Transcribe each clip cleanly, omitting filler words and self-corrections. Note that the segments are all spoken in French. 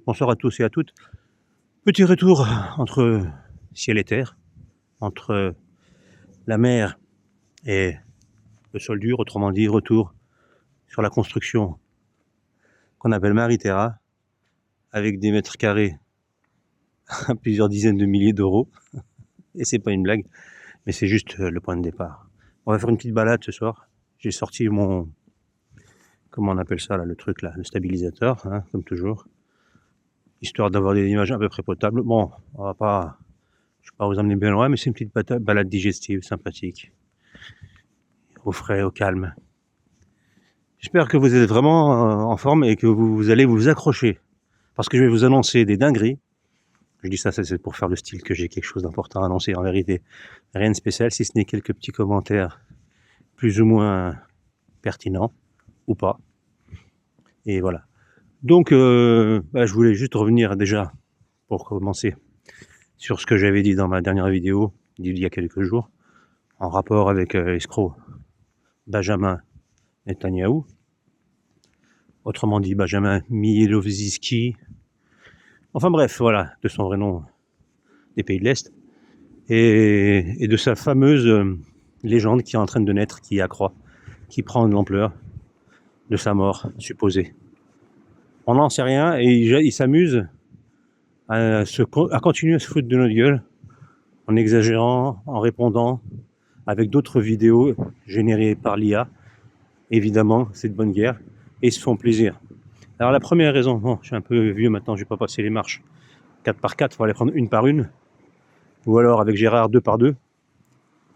Bonsoir à tous et à toutes. Petit retour entre ciel et terre, entre la mer et le sol dur, autrement dit, retour sur la construction qu'on appelle Marie-Terra, avec des mètres carrés à plusieurs dizaines de milliers d'euros. Et c'est pas une blague, mais c'est juste le point de départ. On va faire une petite balade ce soir. J'ai sorti mon, comment on appelle ça là, le truc là, le stabilisateur, hein, comme toujours, histoire d'avoir des images à peu près potables. Bon, on va pas, je vais pas vous emmener bien loin, mais c'est une petite balade digestive, sympathique, au frais, au calme. J'espère que vous êtes vraiment en forme et que vous allez vous accrocher, parce que je vais vous annoncer des dingueries. Je dis ça, c'est pour faire le style que j'ai quelque chose d'important à annoncer. En vérité, rien de spécial, si ce n'est quelques petits commentaires plus ou moins pertinents, ou pas. Et voilà. Donc, je voulais juste revenir déjà, pour commencer, sur ce que j'avais dit dans ma dernière vidéo, d'il y a quelques jours, en rapport avec l'escroc Benjamin Netanyahou, autrement dit Benjamin Mielowski, enfin bref, voilà, de son vrai nom des pays de l'Est, et de sa fameuse légende qui est en train de naître, qui accroît, qui prend de l'ampleur de sa mort supposée. On n'en sait rien, et il s'amuse à continuer à se foutre de notre gueule, en exagérant, en répondant, avec d'autres vidéos générées par l'IA. Évidemment, c'est de bonne guerre, et ils se font plaisir. Alors la première raison, bon, je suis un peu vieux maintenant, je vais pas passer les marches 4 par 4, il faut les prendre une par une, ou alors avec Gérard 2 par 2.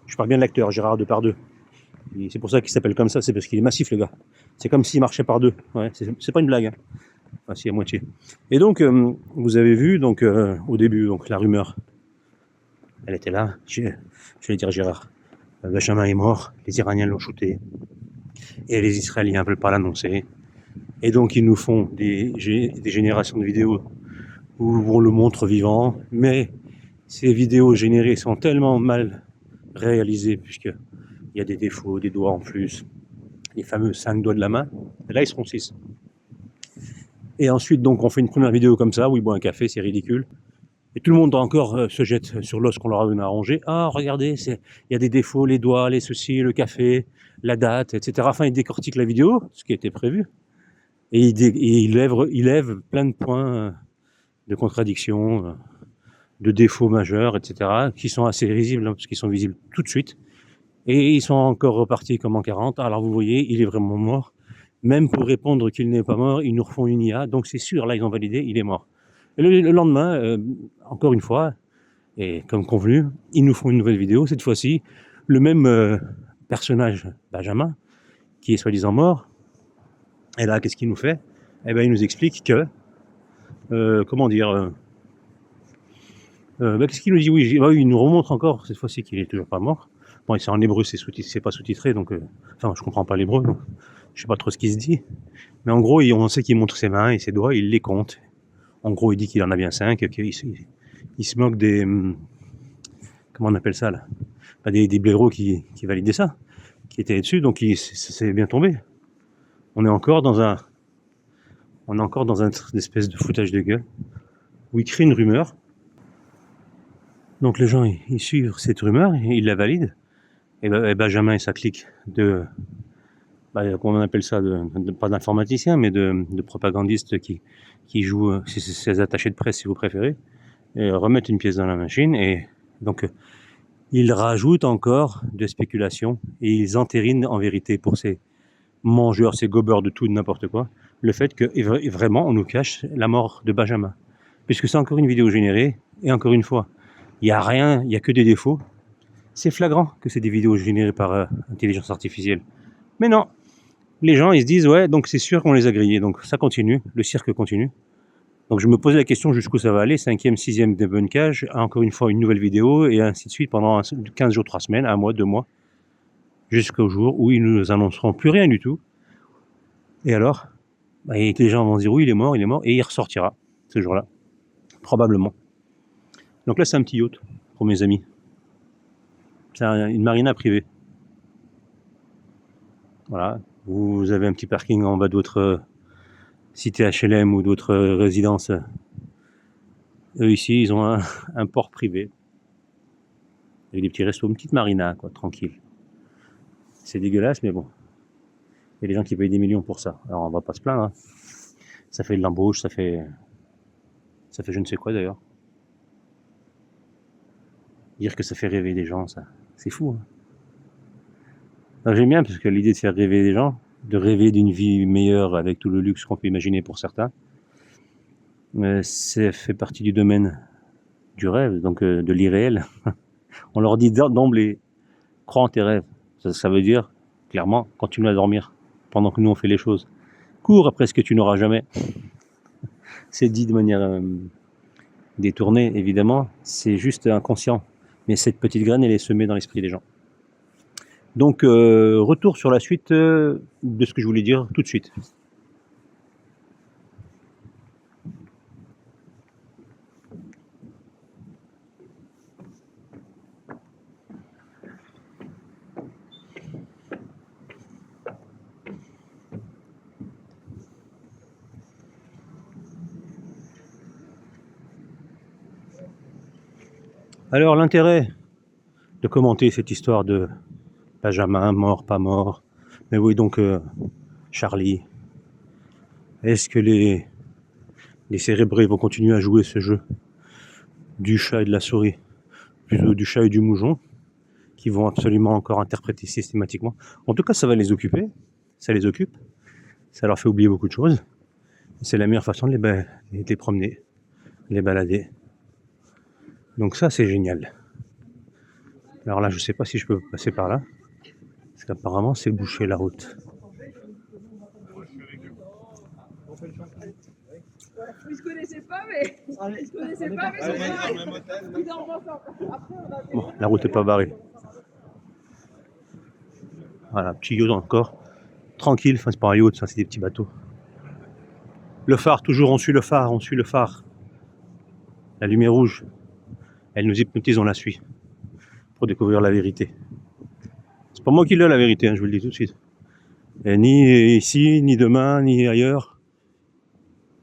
Je parle bien de l'acteur, Gérard 2 par 2. C'est pour ça qu'il s'appelle comme ça, c'est parce qu'il est massif le gars. C'est comme s'il marchait par deux. Ouais, c'est pas une blague, hein. Enfin, si, à moitié. Et donc, vous avez vu, donc, au début, donc, la rumeur, elle était là. Je vais dire Gérard. Benjamin est mort, les Iraniens l'ont shooté, et les Israéliens ne veulent pas l'annoncer. Et donc, ils nous font des générations de vidéos où on le montre vivant, mais ces vidéos générées sont tellement mal réalisées, puisqu'il y a des défauts, des doigts en plus, les fameux 5 doigts de la main. Et là, ils seront 6. Et ensuite, donc, on fait une première vidéo comme ça, où il boit un café, c'est ridicule. Et tout le monde encore se jette sur l'os qu'on leur a donné à ranger. Ah, regardez, il y a des défauts, les doigts, les ceci, le café, la date, etc. Enfin, il décortique la vidéo, ce qui était prévu. Et il lève plein de points de contradiction, de défauts majeurs, etc., qui sont assez risibles, hein, parce qu'ils sont visibles tout de suite. Et ils sont encore repartis comme en 40. Alors vous voyez, il est vraiment mort. Même pour répondre qu'il n'est pas mort, ils nous refont une IA. Donc c'est sûr, là ils ont validé, il est mort. Et le lendemain, encore une fois, et comme convenu, ils nous font une nouvelle vidéo. Cette fois-ci, le même personnage, Benjamin, qui est soi-disant mort. Et là, qu'est-ce qu'il nous fait? Eh bien, il nous explique que, comment dire, qu'est-ce qu'il nous dit? Oui, il nous remontre encore cette fois-ci qu'il est toujours pas mort. Bon, c'est en hébreu, c'est pas sous-titré, donc, enfin, je comprends pas l'hébreu, donc je sais pas trop ce qu'il se dit. Mais en gros, on sait qu'il montre ses mains et ses doigts, il les compte. En gros, il dit qu'il en a bien 5, qu'il se moque des, comment on appelle ça là, des blaireaux qui validaient ça, qui étaient dessus, donc c'est bien tombé. On est encore dans un espèce de foutage de gueule où il crée une rumeur. Donc les gens ils suivent cette rumeur, ils la valident. Et Benjamin et sa clique de, comment on appelle ça, pas d'informaticiens, mais de propagandistes qui jouent ces attachés de presse si vous préférez, et remettent une pièce dans la machine, et donc ils rajoutent encore de spéculation, et ils entérinent en vérité pour ces mangeurs, ces gobeurs de tout, de n'importe quoi, le fait que vraiment on nous cache la mort de Benjamin. Puisque c'est encore une vidéo générée, et encore une fois, il n'y a rien, il n'y a que des défauts. C'est flagrant que c'est des vidéos générées par intelligence artificielle. Mais non, les gens ils se disent ouais, donc c'est sûr qu'on les a grillés, donc ça continue, le cirque continue. Donc je me posais la question jusqu'où ça va aller, 5e, 6e débunkage, encore une fois une nouvelle vidéo, et ainsi de suite pendant 15 jours, 3 semaines, 1 mois, 2 mois, jusqu'au jour où ils ne nous annonceront plus rien du tout. Et alors, les gens vont dire oui, il est mort, et il ressortira ce jour-là, probablement. Donc là c'est un petit yacht pour mes amis. C'est une marina privée. Voilà, vous avez un petit parking en bas d'autres cités HLM ou d'autres résidences Eux ici, ils ont un port privé, avec des petits restos, une petite marina, quoi, tranquille. C'est dégueulasse, mais bon. Il y a des gens qui payent des millions pour ça. Alors on va pas se plaindre, hein. Ça fait de l'embauche, ça fait je ne sais quoi d'ailleurs. Dire que ça fait rêver des gens, ça, c'est fou, hein. Alors, j'aime bien parce que l'idée de faire rêver des gens, de rêver d'une vie meilleure avec tout le luxe qu'on peut imaginer pour certains, ça fait partie du domaine du rêve, donc de l'irréel. On leur dit d'emblée, crois en tes rêves. Ça veut dire, clairement, continue à dormir pendant que nous on fait les choses. Cours après ce que tu n'auras jamais. C'est dit de manière détournée, évidemment, c'est juste inconscient. Mais cette petite graine, elle est semée dans l'esprit des gens. Donc, retour sur la suite de ce que je voulais dire tout de suite. Alors, l'intérêt de commenter cette histoire de Benjamin, mort, pas mort, mais oui, donc Charlie, est-ce que les cérébrés vont continuer à jouer ce jeu du chat et de la souris, plutôt du chat et du mouton, qui vont absolument encore interpréter systématiquement. En tout cas, ça va les occuper, ça les occupe, ça leur fait oublier beaucoup de choses. C'est la meilleure façon de les promener, les balader. Donc ça, c'est génial. Alors là, je sais pas si je peux passer par là, parce qu'apparemment, c'est bouché la route. Ils se connaissaient pas, mais ils se connaissaient pas, mais c'est Bon, la route est pas barrée. Voilà, petit yacht encore. Tranquille, enfin c'est pas un yacht, ça c'est des petits bateaux. Le phare, toujours on suit le phare, on suit le phare. La lumière rouge, elle nous hypnotise, on la suit. Pour découvrir la vérité. C'est pas moi qui l'ai la vérité, hein, je vous le dis tout de suite. Et ni ici, ni demain, ni ailleurs.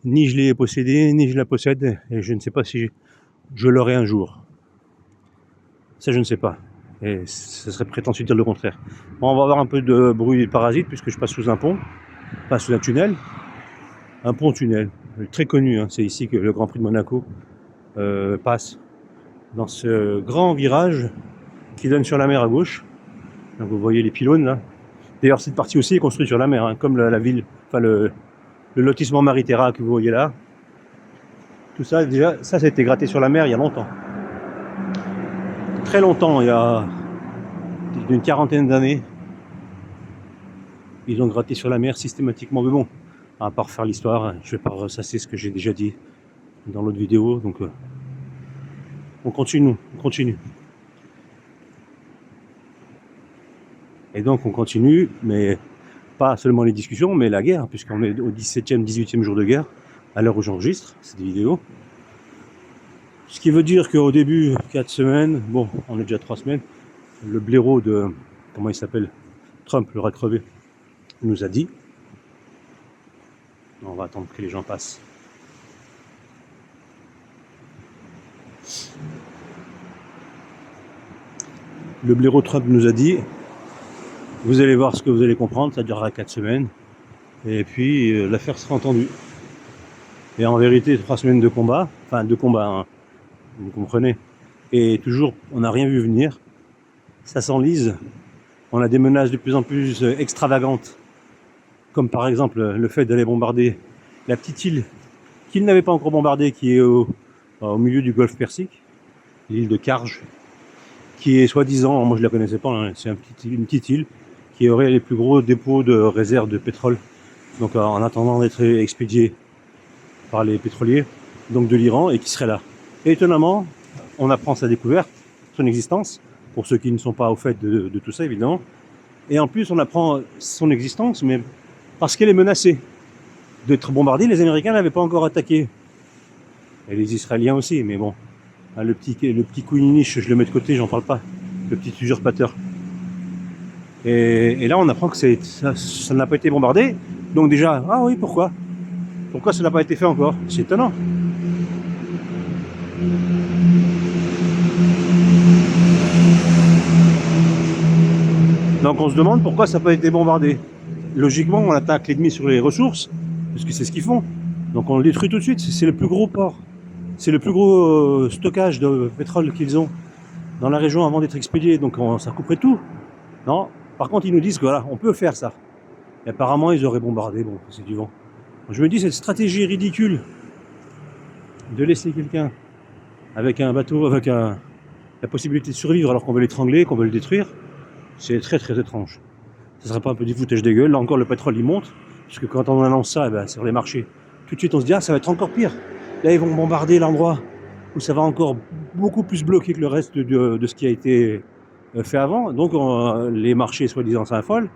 Ni je l'ai possédée, ni je la possède. Et je ne sais pas si je l'aurai un jour. Ça, je ne sais pas. Et ce serait prétentieux de dire le contraire. Bon, on va avoir un peu de bruit parasite puisque je passe sous un pont, pas sous un tunnel. Un pont-tunnel, très connu, hein. C'est ici que le Grand Prix de Monaco passe. Dans ce grand virage qui donne sur la mer à gauche. Donc vous voyez les pylônes là. D'ailleurs, cette partie aussi est construite sur la mer, hein, comme la ville, enfin le lotissement Maritera que vous voyez là. Tout ça, déjà, ça a été gratté sur la mer il y a longtemps. Très longtemps, il y a une quarantaine d'années. Ils ont gratté sur la mer systématiquement. Mais bon, à part faire l'histoire, je vais pas ressasser ce que j'ai déjà dit dans l'autre vidéo. Donc, on continue. Et donc, on continue, mais pas seulement les discussions, mais la guerre, puisqu'on est au 17e, 18e jour de guerre, à l'heure où j'enregistre cette vidéo. Ce qui veut dire qu'au début, 4 semaines, bon, on est déjà 3 semaines, le blaireau de, comment il s'appelle, Trump, le rat crevé, nous a dit, on va attendre que les gens passent. Le blaireau Trump nous a dit, vous allez voir ce que vous allez comprendre, ça durera 4 semaines, et puis l'affaire sera entendue. Et en vérité, 3 semaines de combat, enfin de combat, hein, vous comprenez, et toujours, on n'a rien vu venir, ça s'enlise, on a des menaces de plus en plus extravagantes, comme par exemple le fait d'aller bombarder la petite île qu'ils n'avaient pas encore bombardée, qui est au milieu du golfe Persique, l'île de Karj, qui est soi-disant, moi je la connaissais pas, hein, c'est une petite île qui aurait les plus gros dépôts de réserves de pétrole, donc en attendant d'être expédié par les pétroliers, donc de l'Iran, et qui serait là. Et étonnamment, on apprend sa découverte, son existence, pour ceux qui ne sont pas au fait de tout ça évidemment, et en plus on apprend son existence, mais parce qu'elle est menacée d'être bombardée. Les Américains n'avaient pas encore attaqué, et les Israéliens aussi, mais bon, le petit Kouniniche, je le mets de côté, j'en parle pas, le petit usurpateur. Et là on apprend que ça n'a pas été bombardé, donc déjà, ah oui, pourquoi ça n'a pas été fait encore? C'est étonnant. Donc on se demande pourquoi ça n'a pas été bombardé. Logiquement, on attaque l'ennemi sur les ressources, parce que c'est ce qu'ils font. Donc on le détruit tout de suite. C'est le plus gros port. C'est le plus gros stockage de pétrole qu'ils ont dans la région avant d'être expédié. Donc ça couperait tout. Non. Par contre, ils nous disent que voilà, on peut faire ça. Et apparemment, ils auraient bombardé. Bon, c'est du vent. Je me dis, cette stratégie ridicule de laisser quelqu'un avec un bateau, avec la possibilité de survivre alors qu'on veut l'étrangler, qu'on veut le détruire, c'est très très étrange. Ce serait pas un peu du foutage de gueule? Là encore, le pétrole il monte, puisque quand on annonce ça, eh ben, sur les marchés, tout de suite on se dit ah ça va être encore pire. Là ils vont bombarder l'endroit où ça va encore beaucoup plus bloquer que le reste de ce qui a été fait avant. Donc les marchés soi-disant s'affolent,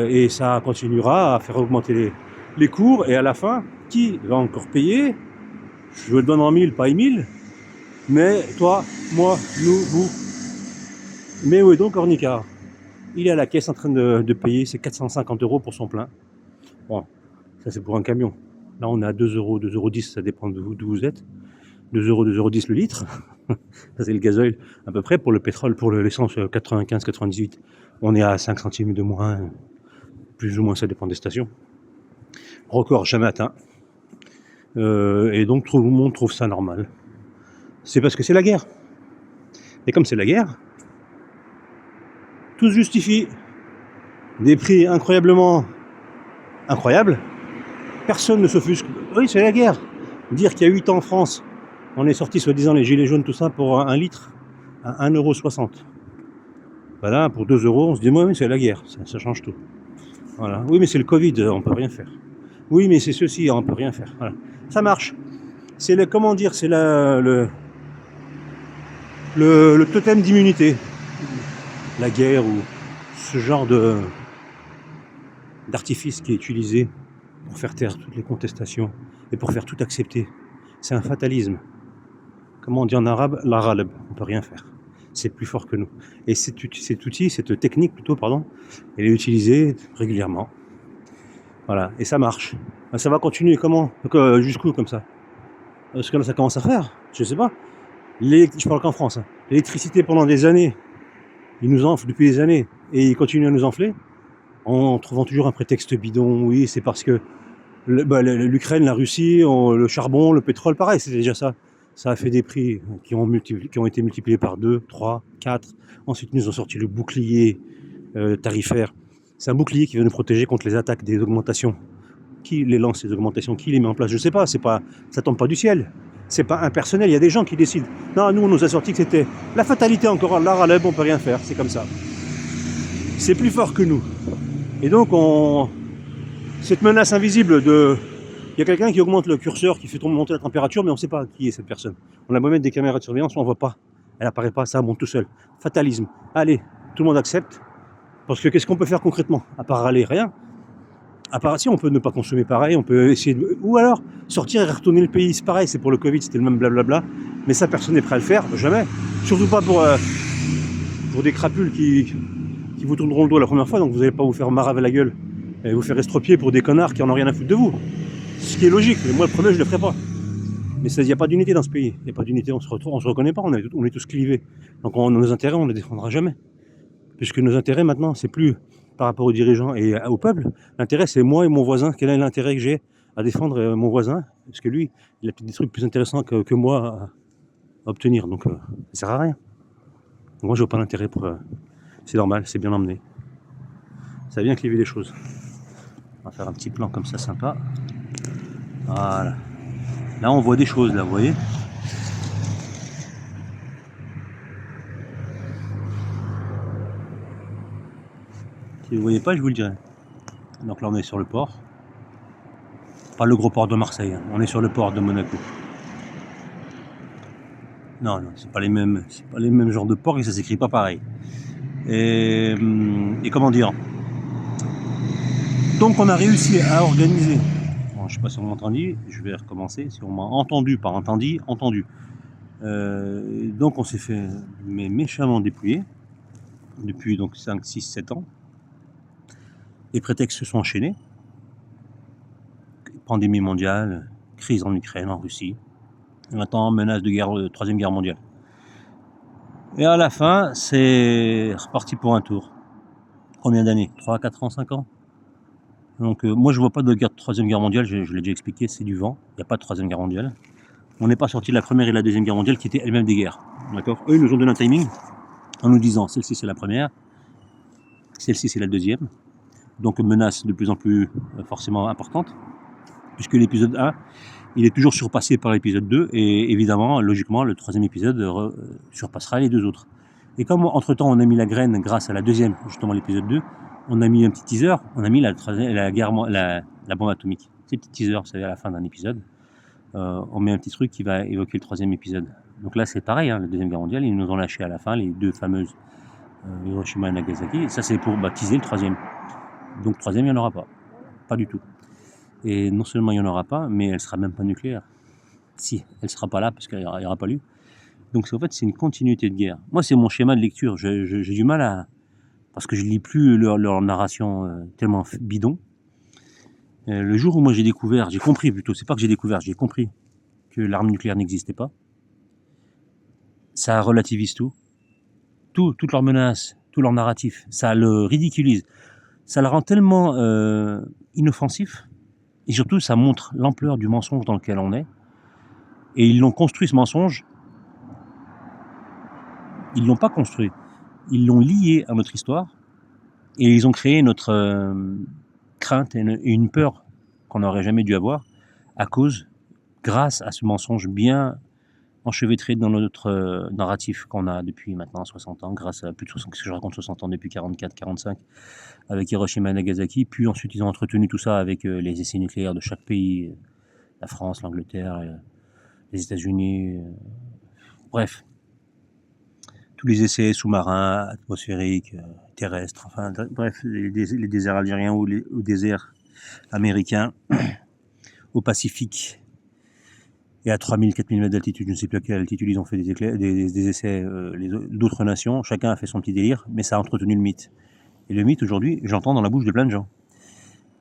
et ça continuera à faire augmenter les cours, et à la fin, qui va encore payer? Je le donne en 1000, pas en 1000, mais toi, moi, nous, vous. Mais où est donc Ornicard? Il est à la caisse en train de payer ses 450 € pour son plein. Bon, ça c'est pour un camion. Là on est à 2 €, 2,10 €, ça dépend d'où vous êtes. 2 €, 2,10 € le litre. Ça c'est le gasoil à peu près. Pour le pétrole, pour l'essence 95, 98, on est à 5 centimes de moins. Plus ou moins, ça dépend des stations. Record jamais atteint. Et donc tout le monde trouve ça normal. C'est parce que c'est la guerre. Et comme c'est la guerre, tout se justifie. Des prix incroyablement incroyables. Personne ne s'offusque. Oui, c'est la guerre. Dire qu'il y a 8 ans en France, on est sorti soi-disant les gilets jaunes, tout ça, pour 1 litre à 1,60 €. Voilà, pour 2 €, on se dit, oui, c'est la guerre, ça change tout. Voilà. Oui, mais c'est le Covid, on peut rien faire. Oui, mais c'est ceci, on peut rien faire. Voilà. Ça marche. C'est le, comment dire, c'est le totem d'immunité. La guerre ou ce genre d'artifice qui est utilisé pour faire taire toutes les contestations et pour faire tout accepter. C'est un fatalisme. Comment on dit en arabe? La ghalab. On peut rien faire. C'est plus fort que nous. Et cet outil, cette technique plutôt, pardon, elle est utilisée régulièrement. Voilà. Et ça marche. Ça va continuer comment? Jusqu'où comme ça? Parce que là, ça commence à faire. Je sais pas. Je parle qu'en France. Hein. L'électricité pendant des années, ils nous enflent depuis des années et ils continuent à nous enfler en trouvant toujours un prétexte bidon. Oui, c'est parce que l'Ukraine, la Russie, le charbon, le pétrole, pareil, c'est déjà ça. Ça a fait des prix qui ont été multipliés par 2, 3, 4. Ensuite, ils nous ont sorti le bouclier tarifaire. C'est un bouclier qui vient nous protéger contre les attaques des augmentations. Qui les lance, ces augmentations? Qui les met en place? Je sais pas, ça tombe pas du ciel. C'est pas impersonnel, il y a des gens qui décident. Non, nous on nous a sorti que c'était la fatalité encore, la râleb, on peut rien faire, c'est comme ça. C'est plus fort que nous. Et donc cette menace invisible il y a quelqu'un qui augmente le curseur, qui fait monter la température, mais on ne sait pas qui est cette personne. On a beau mettre des caméras de surveillance, on ne voit pas. Elle apparaît pas, ça monte tout seul. Fatalisme. Allez, tout le monde accepte. Parce que qu'est-ce qu'on peut faire concrètement? À part râler, rien. À part si on peut ne pas consommer pareil, on peut essayer ou alors sortir et retourner le pays, c'est pareil, c'est pour le Covid, c'était le même blablabla. Mais ça, personne n'est prêt à le faire, jamais. Surtout pas pour des crapules qui vous tourneront le dos la première fois, donc vous n'allez pas vous faire maraver la gueule et vous faire estropier pour des connards qui en ont rien à foutre de vous. Ce qui est logique, mais moi le premier je le ferai pas. Mais il n'y a pas d'unité dans ce pays, il n'y a pas d'unité, on se reconnaît pas, on est tous clivés. Donc nos intérêts, on ne les défendra jamais. Puisque nos intérêts maintenant, c'est plus par rapport aux dirigeants et au peuple. L'intérêt, c'est moi et mon voisin. Quel est l'intérêt que j'ai à défendre mon voisin? Parce que lui, il a peut-être des trucs plus intéressants que moi à obtenir. Donc, ça sert à rien. Donc, moi, je vois pas l'intérêt pour... c'est normal, c'est bien emmené. Ça a bien clivé les choses. On va faire un petit plan comme ça, sympa. Voilà. Là, on voit des choses, là, vous voyez? Si vous voyez pas, je vous le dirai. Donc là, on est sur le port. Pas le gros port de Marseille, hein. On est sur le port de Monaco. Non, c'est pas les mêmes genres de ports et ça s'écrit pas pareil. Et comment dire? Donc on a réussi à organiser. Bon, je sais pas si on m'a entendu, je vais recommencer. Si on m'a entendu, pas entendu. Donc on s'est fait méchamment dépouiller depuis donc 5, 6, 7 ans. Les prétextes se sont enchaînés. Pandémie mondiale, crise en Ukraine, en Russie. Et maintenant, menace de guerre, troisième guerre mondiale. Et à la fin, c'est reparti pour un tour. Combien d'années? 3, 4 ans, 5 ans? Donc moi, je vois pas de troisième guerre mondiale, je l'ai déjà expliqué, c'est du vent. Il n'y a pas de troisième guerre mondiale. On n'est pas sorti de la première et la deuxième guerre mondiale qui étaient elles-mêmes des guerres. D'accord? Eux, ils nous ont donné un timing en nous disant celle-ci c'est la première, celle-ci c'est la deuxième. Donc menace de plus en plus forcément importante, puisque l'épisode 1, il est toujours surpassé par l'épisode 2, et évidemment, logiquement, le troisième épisode surpassera les deux autres. Et comme entre-temps on a mis la graine grâce à la deuxième, justement l'épisode 2, on a mis un petit teaser, on a mis la bombe atomique. C'est petit teaser, vous savez, à la fin d'un épisode, on met un petit truc qui va évoquer le troisième épisode. Donc là c'est pareil, hein, la deuxième guerre mondiale, ils nous ont lâché à la fin les deux fameuses Hiroshima et Nagasaki, et ça c'est pour baptiser le troisième. Donc troisième, il n'y en aura pas. Pas du tout. Et non seulement il n'y en aura pas, mais elle ne sera même pas nucléaire. Si, elle ne sera pas là parce qu'il n'y aura pas eu. Donc en fait, c'est une continuité de guerre. Moi, c'est mon schéma de lecture. J'ai du mal à... Parce que je ne lis plus leur narration tellement bidon. Le jour où moi j'ai compris plutôt, c'est pas que j'ai découvert, j'ai compris que l'arme nucléaire n'existait pas. Ça relativise tout. Toutes leurs menaces, tout leur narratif, ça le ridiculise. Ça le rend tellement inoffensif. Et surtout, ça montre l'ampleur du mensonge dans lequel on est. Et ils l'ont construit, ce mensonge. Ils ne l'ont pas construit. Ils l'ont lié à notre histoire. Et ils ont créé notre crainte et une peur qu'on n'aurait jamais dû avoir grâce à ce mensonge bien enchevêtré dans notre narratif qu'on a depuis maintenant 60 ans, grâce à plus de 60, je raconte 60 ans depuis 44, 45, avec Hiroshima et Nagasaki. Puis ensuite, ils ont entretenu tout ça avec les essais nucléaires de chaque pays, la France, l'Angleterre, les États-Unis, bref, tous les essais sous-marins, atmosphériques, terrestres, enfin bref, les déserts algériens ou les déserts américains, au Pacifique et à 3000, 4000 mètres d'altitude, je ne sais plus à quelle altitude ils ont fait des essais, d'autres nations, chacun a fait son petit délire, mais ça a entretenu le mythe. Et le mythe aujourd'hui, j'entends dans la bouche de plein de gens.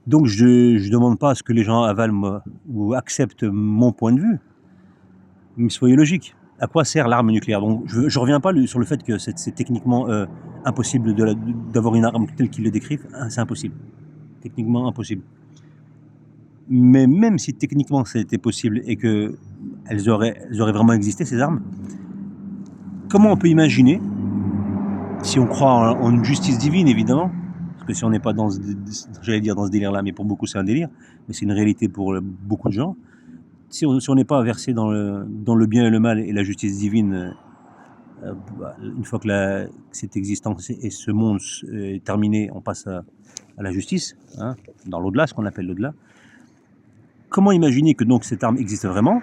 Donc je ne demande pas à ce que les gens avalent ou acceptent mon point de vue, mais soyez logiques. À quoi sert l'arme nucléaire? Donc, je ne reviens pas sur le fait que c'est techniquement impossible d'avoir une arme telle qu'ils le décrivent. C'est impossible. Techniquement impossible. Mais même si techniquement c'était possible et qu'elles auraient vraiment existé, ces armes, comment on peut imaginer, si on croit en une justice divine évidemment, parce que si on n'est pas dans ce délire-là, mais pour beaucoup c'est un délire, mais c'est une réalité pour beaucoup de gens, si on n'est pas versé dans le bien et le mal et la justice divine, une fois que cette existence et ce monde est terminé, on passe à la justice, hein, dans l'au-delà, ce qu'on appelle l'au-delà. Comment imaginer que donc cette arme existe vraiment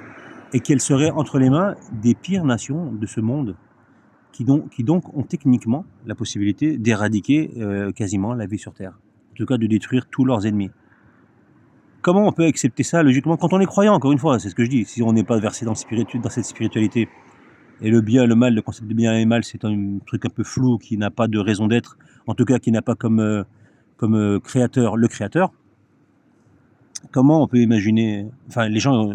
et qu'elle serait entre les mains des pires nations de ce monde qui donc ont techniquement la possibilité d'éradiquer quasiment la vie sur Terre, en tout cas de détruire tous leurs ennemis? Comment on peut accepter ça logiquement quand on est croyant, encore une fois, c'est ce que je dis, si on n'est pas versé dans cette spiritualité, et le bien et le mal, le concept de bien et le mal, c'est un truc un peu flou qui n'a pas de raison d'être, en tout cas qui n'a pas comme créateur le créateur. Comment on peut imaginer, enfin les gens,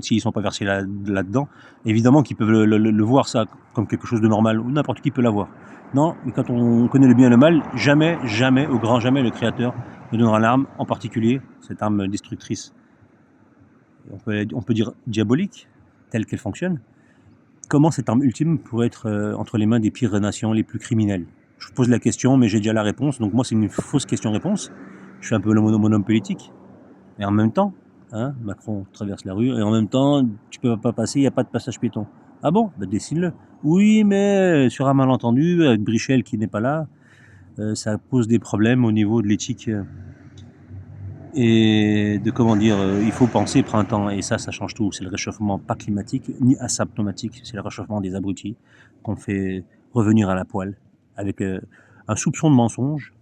s'ils ne sont pas versés là-dedans, évidemment qu'ils peuvent le voir ça comme quelque chose de normal, ou n'importe qui peut l'avoir. Non, mais quand on connaît le bien et le mal, jamais, au grand jamais, le créateur ne donnera l'arme, en particulier cette arme destructrice. On peut dire diabolique, telle qu'elle fonctionne. Comment cette arme ultime pourrait être entre les mains des pires nations, les plus criminelles? Je pose la question, mais j'ai déjà la réponse, donc moi c'est une fausse question-réponse. Je fais un peu le monhomme politique. Et en même temps, hein, Macron traverse la rue, et en même temps, tu peux pas passer, il n'y a pas de passage piéton. Ah bon? Bah dessine-le. Oui, mais sur un malentendu, avec Brichel qui n'est pas là, ça pose des problèmes au niveau de l'éthique et de comment dire, il faut penser printemps, et ça change tout. C'est le réchauffement pas climatique ni asymptomatique, c'est le réchauffement des abrutis qu'on fait revenir à la poêle avec un soupçon de mensonge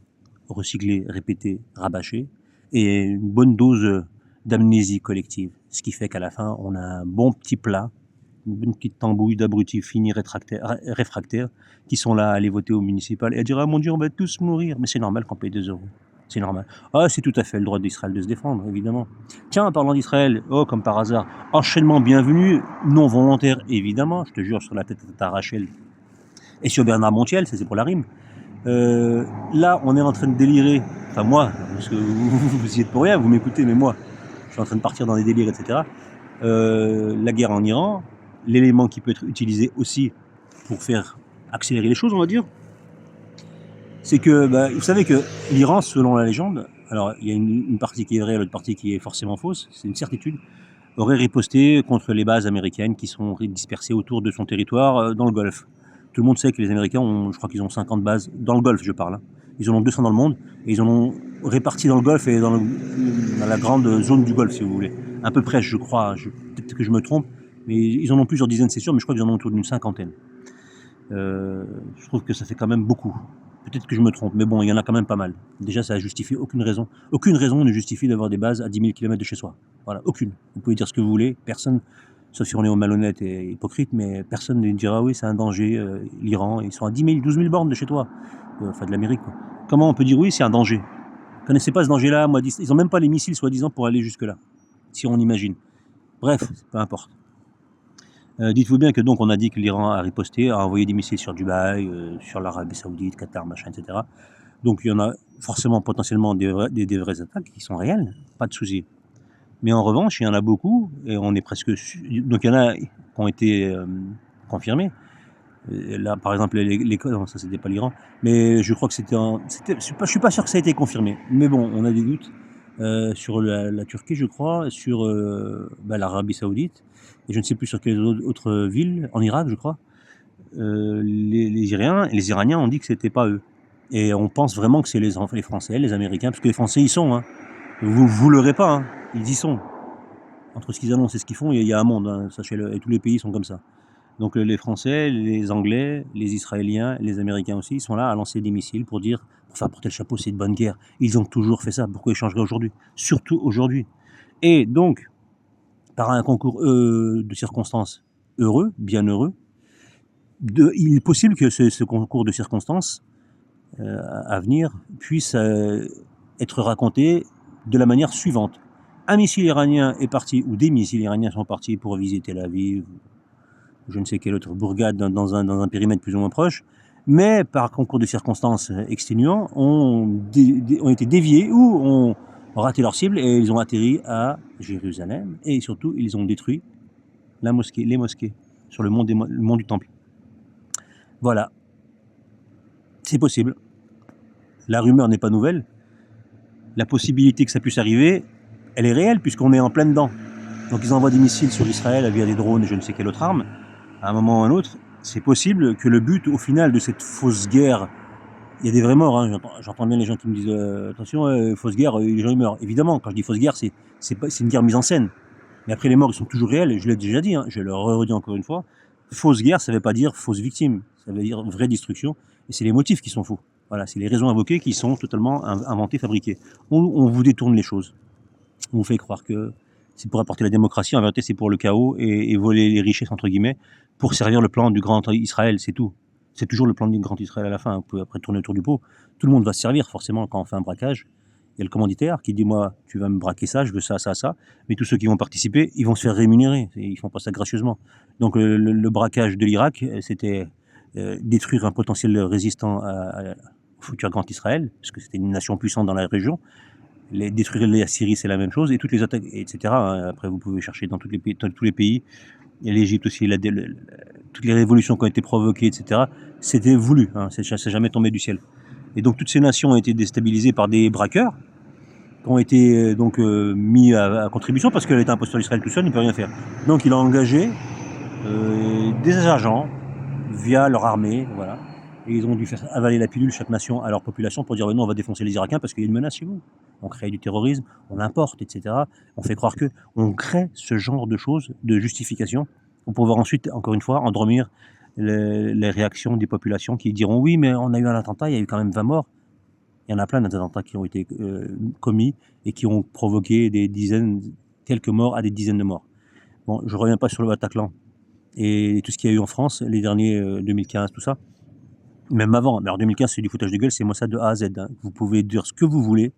recyclé, répété, rabâché, et une bonne dose d'amnésie collective, ce qui fait qu'à la fin on a un bon petit plat, une bonne petite tambouille d'abrutis finis réfractaires qui sont là à aller voter au municipal et à dire ah mon Dieu on va tous mourir, mais c'est normal qu'on paye 2 €. C'est normal. Ah, c'est tout à fait le droit d'Israël de se défendre, évidemment. Tiens, en parlant d'Israël, oh, comme par hasard, enchaînement bienvenu, non volontaire, évidemment, je te jure, sur la tête de ta Rachel et sur Bernard Montiel, ça c'est pour la rime. Là, on est en train de délirer, enfin moi, parce que vous y êtes pour rien, vous m'écoutez, mais moi, je suis en train de partir dans des délires, etc. La guerre en Iran, l'élément qui peut être utilisé aussi pour faire accélérer les choses, on va dire, c'est que, vous savez que l'Iran, selon la légende, alors il y a une partie qui est vraie, l'autre partie qui est forcément fausse, c'est une certitude, aurait riposté contre les bases américaines qui sont dispersées autour de son territoire dans le Golfe. Tout le monde sait que les Américains je crois qu'ils ont 50 bases dans le Golfe, je parle. Hein. Ils en ont 200 dans le monde et ils en ont répartis dans le Golfe et dans la grande zone du Golfe, si vous voulez. À peu près, je crois, peut-être que je me trompe, mais ils en ont plusieurs dizaines, c'est sûr, mais je crois qu'ils en ont autour d'une cinquantaine. Je trouve que ça fait quand même beaucoup. Peut-être que je me trompe, mais bon, il y en a quand même pas mal. Déjà, ça justifie aucune raison. Aucune raison ne justifie d'avoir des bases à 10 000 km de chez soi. Voilà, aucune. Vous pouvez dire ce que vous voulez, personne, sauf si on est malhonnête et hypocrite, mais personne ne dira oui, c'est un danger, l'Iran, ils sont à 10 000, 12 000 bornes de chez toi. Enfin, de l'Amérique, quoi. Comment on peut dire oui, c'est un danger? Vous connaissez pas ce danger-là, moi, ils ont même pas les missiles, soi-disant, pour aller jusque-là. Si on imagine. Bref, peu importe. Dites-vous bien que donc on a dit que l'Iran a riposté, a envoyé des missiles sur Dubaï, sur l'Arabie Saoudite, Qatar, machin, etc. Donc il y en a forcément potentiellement des vraies attaques qui sont réelles, pas de souci. Mais en revanche, il y en a beaucoup, et on est presque donc il y en a qui ont été confirmés. Là, par exemple, non, ça c'était pas l'Iran, mais je crois que je suis pas sûr que ça a été confirmé. Mais bon, on a des doutes sur la Turquie, je crois, sur l'Arabie Saoudite, et je ne sais plus sur quelles autres villes, en Irak, je crois. Les Iraniens ont dit que c'était pas eux. Et on pense vraiment que c'est les Français, les Américains, parce que les Français y sont. Hein. Vous l'aurez pas, hein. Ils y sont. Entre ce qu'ils annoncent et ce qu'ils font, il y a un monde, hein, sachez-le, et tous les pays sont comme ça. Donc les Français, les Anglais, les Israéliens, les Américains aussi, ils sont là à lancer des missiles pour faire porter le chapeau, c'est une bonne guerre. Ils ont toujours fait ça, pourquoi ils changeraient aujourd'hui? Surtout aujourd'hui. Et donc, par un concours de circonstances heureux, bien heureux, il est possible que ce concours de circonstances à venir puisse être raconté de la manière suivante. Un missile iranien est parti, ou des missiles iraniens sont partis pour viser Tel Aviv, je ne sais quelle autre bourgade dans un périmètre plus ou moins proche, mais par concours de circonstances exténuants, ont été déviés ou ont raté leur cible et ils ont atterri à Jérusalem et surtout ils ont détruit les mosquées sur le mont du Temple. Voilà. C'est possible. La rumeur n'est pas nouvelle. La possibilité que ça puisse arriver, elle est réelle puisqu'on est en plein dedans. Donc ils envoient des missiles sur Israël via des drones et je ne sais quelle autre arme. À un moment ou à un autre, c'est possible que le but, au final, de cette fausse guerre, il y a des vrais morts, hein. J'entends bien les gens qui me disent attention, fausse guerre, les gens ils meurent. Évidemment, quand je dis fausse guerre, c'est une guerre mise en scène. Mais après, les morts, ils sont toujours réels, je l'ai déjà dit, hein, je le redis encore une fois. Fausse guerre, ça ne veut pas dire fausse victime, ça veut dire vraie destruction, et c'est les motifs qui sont faux. Voilà, c'est les raisons invoquées qui sont totalement inventées, fabriquées. On vous détourne les choses. On vous fait croire que c'est pour apporter la démocratie, en vérité c'est pour le chaos et voler les richesses entre guillemets, pour servir le plan du grand Israël, c'est tout. C'est toujours le plan du grand Israël à la fin, on peut après tourner autour du pot. Tout le monde va se servir forcément quand on fait un braquage. Il y a le commanditaire qui dit moi tu vas me braquer ça, je veux ça, ça, ça. Mais tous ceux qui vont participer, ils vont se faire rémunérer, ils font pas ça gracieusement. Donc le braquage de l'Irak, c'était détruire un potentiel résistant au futur grand Israël, parce que c'était une nation puissante dans la région. Détruire la Syrie, c'est la même chose, et toutes les attaques, etc. Après, vous pouvez chercher dans tous les pays. Et l'Égypte aussi, toutes les révolutions qui ont été provoquées, etc. C'était voulu, hein, c'est jamais tombé du ciel. Et donc toutes ces nations ont été déstabilisées par des braqueurs qui ont été mis à contribution parce que l'État imposteur d'Israël tout seul ne peut rien faire. Donc il a engagé des agents via leur armée, voilà. Et ils ont dû faire avaler la pilule, chaque nation, à leur population pour dire non, on va défoncer les Irakiens parce qu'il y a une menace chez vous. On crée du terrorisme, on l'importe, etc. On fait croire on crée ce genre de choses, de justification, pour pouvoir ensuite, encore une fois, endormir les réactions des populations qui diront oui, mais on a eu un attentat, il y a eu quand même 20 morts. Il y en a plein d'attentats qui ont été commis et qui ont provoqué quelques morts à des dizaines de morts. Bon, je ne reviens pas sur le Bataclan et tout ce qu'il y a eu en France, les derniers 2015, tout ça. Même avant. Mais en 2015, c'est du foutage de gueule, c'est Mossad de A à Z. Hein. Vous pouvez dire ce que vous voulez,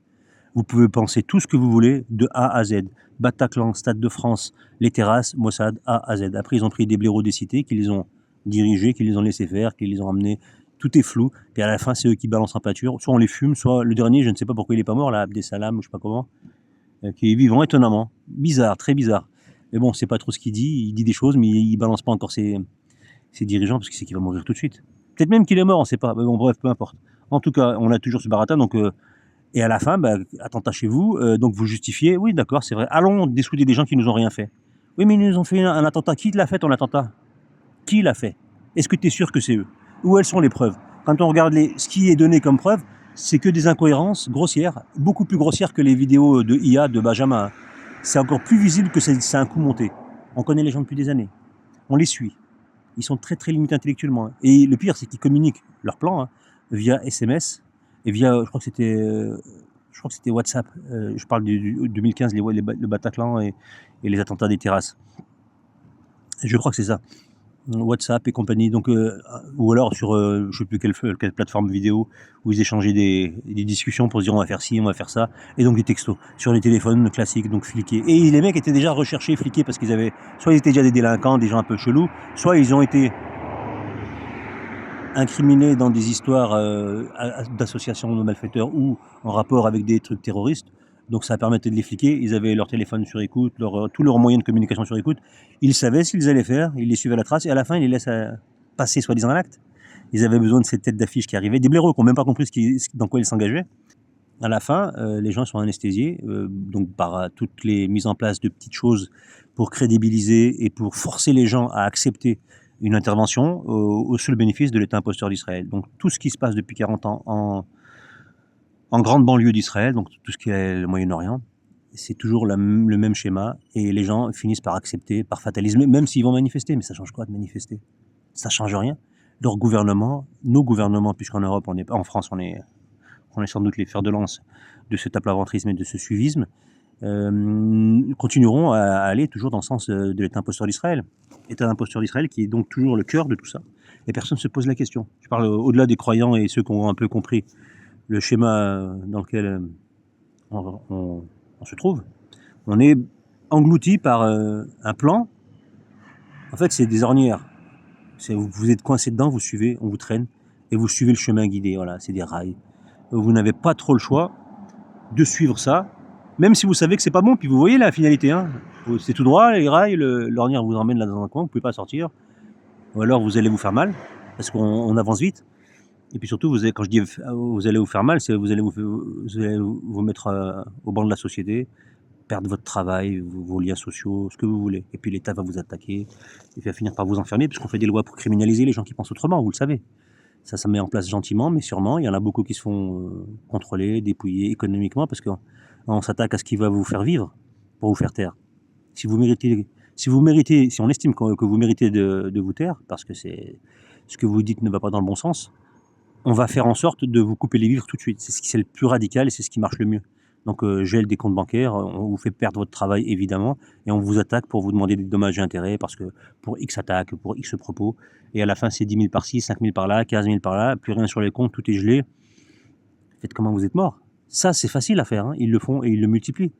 vous pouvez penser tout ce que vous voulez de A à Z. Bataclan, Stade de France, les terrasses, Mossad, A à Z. Après, ils ont pris des blaireaux des cités, qui les ont dirigés, qui les ont laissés faire, qui les ont emmenés. Tout est flou. Et à la fin, c'est eux qui balancent en pâture. Soit on les fume, soit le dernier, je ne sais pas pourquoi il est pas mort, là, Abdesalam, ou je sais pas comment, qui est vivant étonnamment. Bizarre, très bizarre. Mais bon, c'est pas trop ce qu'il dit. Il dit des choses, mais il balance pas encore ses dirigeants parce qu'il sait qu'il va mourir tout de suite. Peut-être même qu'il est mort, on ne sait pas. Mais bon, bref, peu importe. En tout cas, on a toujours ce baratin. Donc, et à la fin, attentat chez vous. Donc vous justifiez. Oui, d'accord, c'est vrai. Allons dessouder des gens qui nous ont rien fait. Oui, mais ils nous ont fait un attentat. Qui l'a fait ton attentat? Qui l'a fait? Est-ce que tu es sûr que c'est eux? Où elles sont les preuves? Quand on regarde ce qui est donné comme preuve, c'est que des incohérences grossières, beaucoup plus grossières que les vidéos de IA de Benjamin. C'est encore plus visible que c'est un coup monté. On connaît les gens depuis des années. On les suit. Ils sont très très limités intellectuellement. Hein. Et le pire, c'est qu'ils communiquent leur plan via SMS et via, je crois que c'était WhatsApp. Je parle du 2015, le Bataclan et les attentats des terrasses. Je crois que c'est ça. WhatsApp et compagnie. Donc, ou alors sur, je ne sais plus quelle plateforme vidéo où ils échangeaient des discussions pour se dire on va faire ci, on va faire ça. Et donc des textos sur les téléphones classiques, donc fliqués. Et les mecs étaient déjà recherchés, fliqués, parce qu'ils avaient, soit ils étaient déjà des délinquants, des gens un peu chelous, soit ils ont été incriminés dans des histoires d'associations de malfaiteurs ou en rapport avec des trucs terroristes. Donc ça permettait de les fliquer. Ils avaient leur téléphone sur écoute, tous leurs moyens de communication sur écoute. Ils savaient ce qu'ils allaient faire, ils les suivaient à la trace et à la fin ils les laissent passer soi-disant à l'acte. Ils avaient besoin de cette tête d'affiche qui arrivait, des blaireaux qui n'ont même pas compris dans quoi ils s'engageaient. À la fin, les gens sont anesthésiés donc par toutes les mises en place de petites choses pour crédibiliser et pour forcer les gens à accepter une intervention au seul bénéfice de l'État imposteur d'Israël. Donc tout ce qui se passe depuis 40 ans en grande banlieue d'Israël, donc tout ce qui est le Moyen-Orient, c'est toujours le même schéma et les gens finissent par accepter, par fatalisme, même s'ils vont manifester. Mais ça change quoi de manifester? Ça change rien. Leur gouvernement, nos gouvernements, puisqu'en Europe, en France, on est sans doute les fers de lance de ce tape-laventrisme et de ce suivisme, continueront à aller toujours dans le sens de l'État imposteur d'Israël. L'État imposteur d'Israël qui est donc toujours le cœur de tout ça. Et personne ne se pose la question. Je parle au-delà des croyants et ceux qui ont un peu compris le schéma dans lequel on se trouve. On est englouti par un plan. En fait, c'est des ornières. Vous êtes coincé dedans, vous suivez, on vous traîne, et vous suivez le chemin guidé. Voilà, c'est des rails. Vous n'avez pas trop le choix de suivre ça, même si vous savez que c'est pas bon. Puis vous voyez la finalité, hein. C'est tout droit, les rails, l'ornière vous emmène là dans un coin, vous pouvez pas sortir. Ou alors vous allez vous faire mal, parce qu'on avance vite. Et puis surtout, quand je dis vous allez vous faire mal, c'est vous allez vous mettre au banc de la société, perdre votre travail, vos liens sociaux, ce que vous voulez. Et puis l'État va vous attaquer, il va finir par vous enfermer, puisqu'on fait des lois pour criminaliser les gens qui pensent autrement, vous le savez. Ça se met en place gentiment, mais sûrement. Il y en a beaucoup qui se font contrôler, dépouiller économiquement, parce qu'on s'attaque à ce qui va vous faire vivre, pour vous faire taire. Si on estime que vous méritez de vous taire, parce que ce que vous dites ne va pas dans le bon sens, on va faire en sorte de vous couper les vivres tout de suite. C'est le plus radical et c'est ce qui marche le mieux. Donc gel des comptes bancaires, on vous fait perdre votre travail évidemment, et on vous attaque pour vous demander des dommages et intérêts, parce que pour X attaques, pour X propos, et à la fin c'est 10 000 par-ci, 5 000 par-là, 15 000 par-là, plus rien sur les comptes, tout est gelé. Faites comment vous êtes mort. Ça c'est facile à faire, hein. Ils le font et ils le multiplient.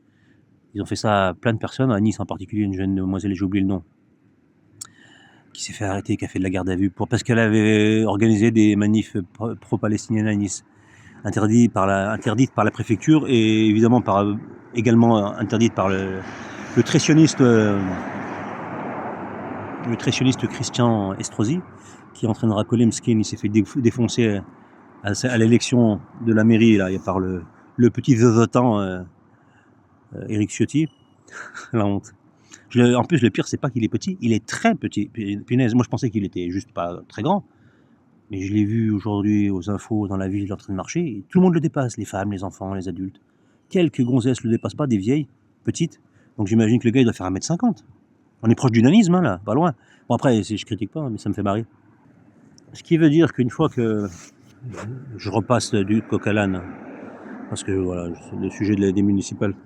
Ils ont fait ça à plein de personnes, à Nice en particulier, une jeune demoiselle, j'ai oublié le nom, qui s'est fait arrêter, qui a fait de la garde à vue parce qu'elle avait organisé des manifs pro-palestiniennes à Nice. Interdite par la préfecture et évidemment également interdite par le tréssioniste Christian Estrosi, qui est en train de racoler Mskin. Il s'est fait défoncer à l'élection de la mairie là, par le petit zozotant Éric Ciotti. La honte. En plus, le pire, c'est pas qu'il est petit, il est très petit. Punaise, moi je pensais qu'il était juste pas très grand. Mais je l'ai vu aujourd'hui aux infos dans la ville en train de marcher, et tout le monde le dépasse, les femmes, les enfants, les adultes. Quelques gonzesses le dépassent pas, des vieilles, petites. Donc j'imagine que le gars il doit faire 1m50. On est proche du nanisme, hein, là, pas loin. Bon après, je critique pas, mais ça me fait marrer. Ce qui veut dire qu'une fois que je repasse du coq à l'âne, parce que voilà, le sujet des municipales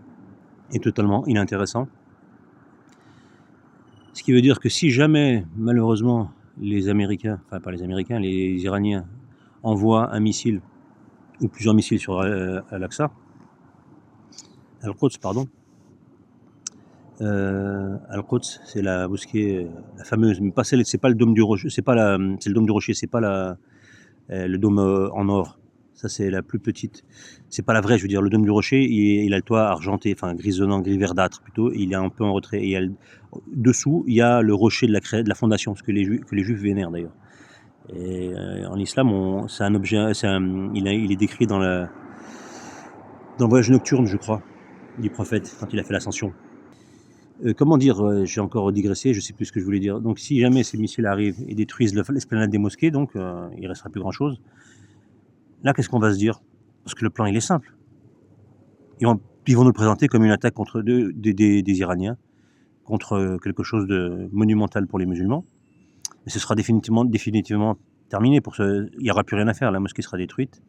est totalement inintéressant. Ce qui veut dire que si jamais, malheureusement, les Américains, enfin pas les Américains, les Iraniens envoie un missile ou plusieurs missiles sur Al-Aqsa, Al-Quds, pardon. Al-Quds, c'est la mosquée, la fameuse, mais pas celle, c'est pas le dôme du rocher, c'est le dôme du rocher, c'est pas le dôme en or. Ça, c'est la plus petite. C'est pas la vraie, je veux dire. Le dôme du rocher, il a le toit argenté, enfin grisonnant, gris verdâtre plutôt. Et il est un peu en retrait. Et dessous, il y a le rocher de la fondation, ce que les Juifs vénèrent d'ailleurs. Et en islam, c'est un objet, il est décrit dans le voyage nocturne, je crois, du prophète quand il a fait l'ascension. Comment dire, j'ai encore digressé, je sais plus ce que je voulais dire. Donc, si jamais ces missiles arrivent et détruisent l'esplanade des mosquées, donc il restera plus grand chose. Là, qu'est-ce qu'on va se dire? Parce que le plan, il est simple. Ils vont nous le présenter comme une attaque contre des Iraniens, contre quelque chose de monumental pour les musulmans. Mais ce sera définitivement terminé. Il n'y aura plus rien à faire, la mosquée sera détruite.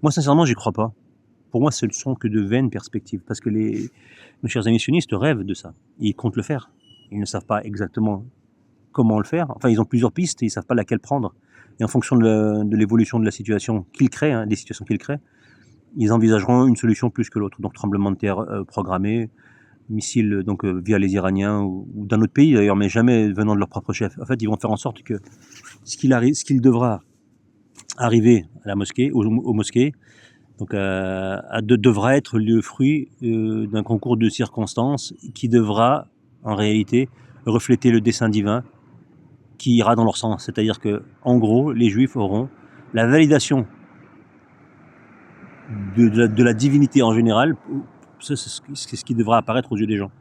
Moi, sincèrement, j'y crois pas. Pour moi, ce ne sont que de vaines perspectives. Parce que nos chers amis sionistes rêvent de ça. Ils comptent le faire. Ils ne savent pas exactement comment le faire. Enfin, ils ont plusieurs pistes et ils ne savent pas laquelle prendre. Et en fonction de l'évolution de la situation qu'ils créent, des situations qu'ils créent, ils envisageront une solution plus que l'autre. Donc tremblement de terre programmé, missiles donc via les Iraniens ou d'un autre pays d'ailleurs, mais jamais venant de leur propre chef. En fait, ils vont faire en sorte que ce qu'il devra arriver à la mosquée, aux mosquées, donc devra être le fruit d'un concours de circonstances qui devra en réalité refléter le dessein divin qui ira dans leur sens. C'est-à-dire que, en gros, les Juifs auront la validation de la divinité en général, c'est ce qui devra apparaître aux yeux des gens,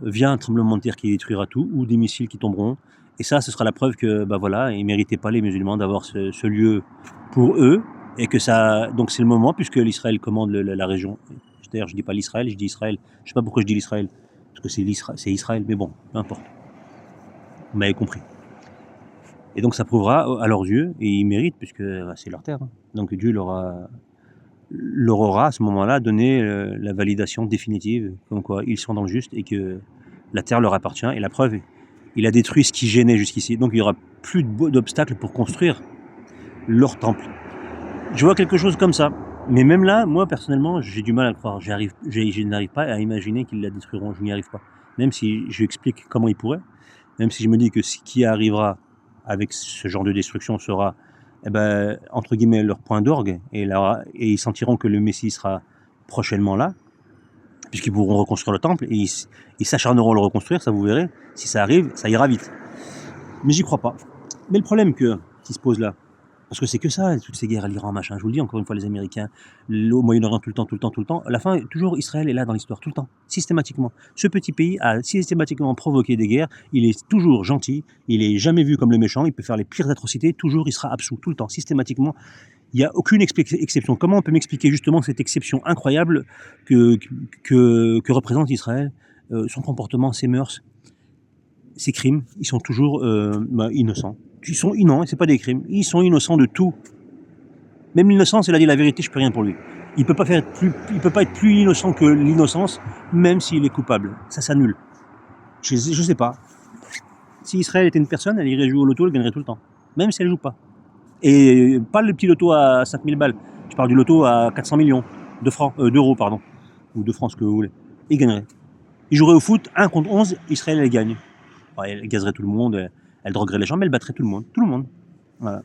via un tremblement de terre qui détruira tout, ou des missiles qui tomberont. Et ça, ce sera la preuve que, ils ne méritaient pas, les musulmans, d'avoir ce lieu pour eux, et que ça, donc c'est le moment, puisque l'Israël commande la région. D'ailleurs, je dis pas l'Israël, je dis Israël. Je sais pas pourquoi je dis l'Israël, parce que c'est Israël, mais bon, peu importe. Vous m'avez compris. Et donc ça prouvera à leurs yeux, et ils méritent, puisque c'est leur terre. Donc Dieu leur aura à ce moment-là donné la validation définitive, comme quoi ils sont dans le juste et que la terre leur appartient. Et la preuve, il a détruit ce qui gênait jusqu'ici. Donc il n'y aura plus d'obstacles pour construire leur temple. Je vois quelque chose comme ça. Mais même là, moi personnellement, j'ai du mal à le croire. Je n'arrive pas à imaginer qu'ils la détruiront. Je n'y arrive pas. Même si je explique comment ils pourraient, même si je me dis que ce qui arrivera avec ce genre de destruction sera, entre guillemets, leur point d'orgue, et ils sentiront que le Messie sera prochainement là, puisqu'ils pourront reconstruire le temple, et ils s'acharneront à le reconstruire, ça vous verrez. Si ça arrive, ça ira vite. Mais j'y crois pas. Mais le problème qui se pose là, parce que c'est que ça, toutes ces guerres à l'Iran, machin, je vous le dis encore une fois, les Américains, au Moyen-Orient, tout le temps, à la fin, toujours Israël est là dans l'histoire, tout le temps, systématiquement. Ce petit pays a systématiquement provoqué des guerres, il est toujours gentil, il est jamais vu comme le méchant, il peut faire les pires atrocités, toujours il sera absous, tout le temps, systématiquement. Il n'y a aucune exception. Comment on peut m'expliquer justement cette exception incroyable que représente Israël, son comportement, ses mœurs, ses crimes, ils sont toujours innocents. Ils sont innocents, c'est pas des crimes. Ils sont innocents de tout. Même l'innocence, il a dit la vérité, je peux rien pour lui. Il peut pas être plus innocent que l'innocence, même s'il est coupable. Ça s'annule. Je sais pas. Si Israël était une personne, elle irait jouer au loto, elle gagnerait tout le temps. Même si elle joue pas. Et pas le petit loto à 5000 balles. Je parle du loto à 400 millions d'euros, pardon. Ou de francs, ce que vous voulez. Il gagnerait. Il jouerait au foot, 1 contre 11, Israël, elle gagne. Ouais, elle gazerait tout le monde, elle droguerait les gens, mais elle battrait tout le monde. Tout le monde. Voilà.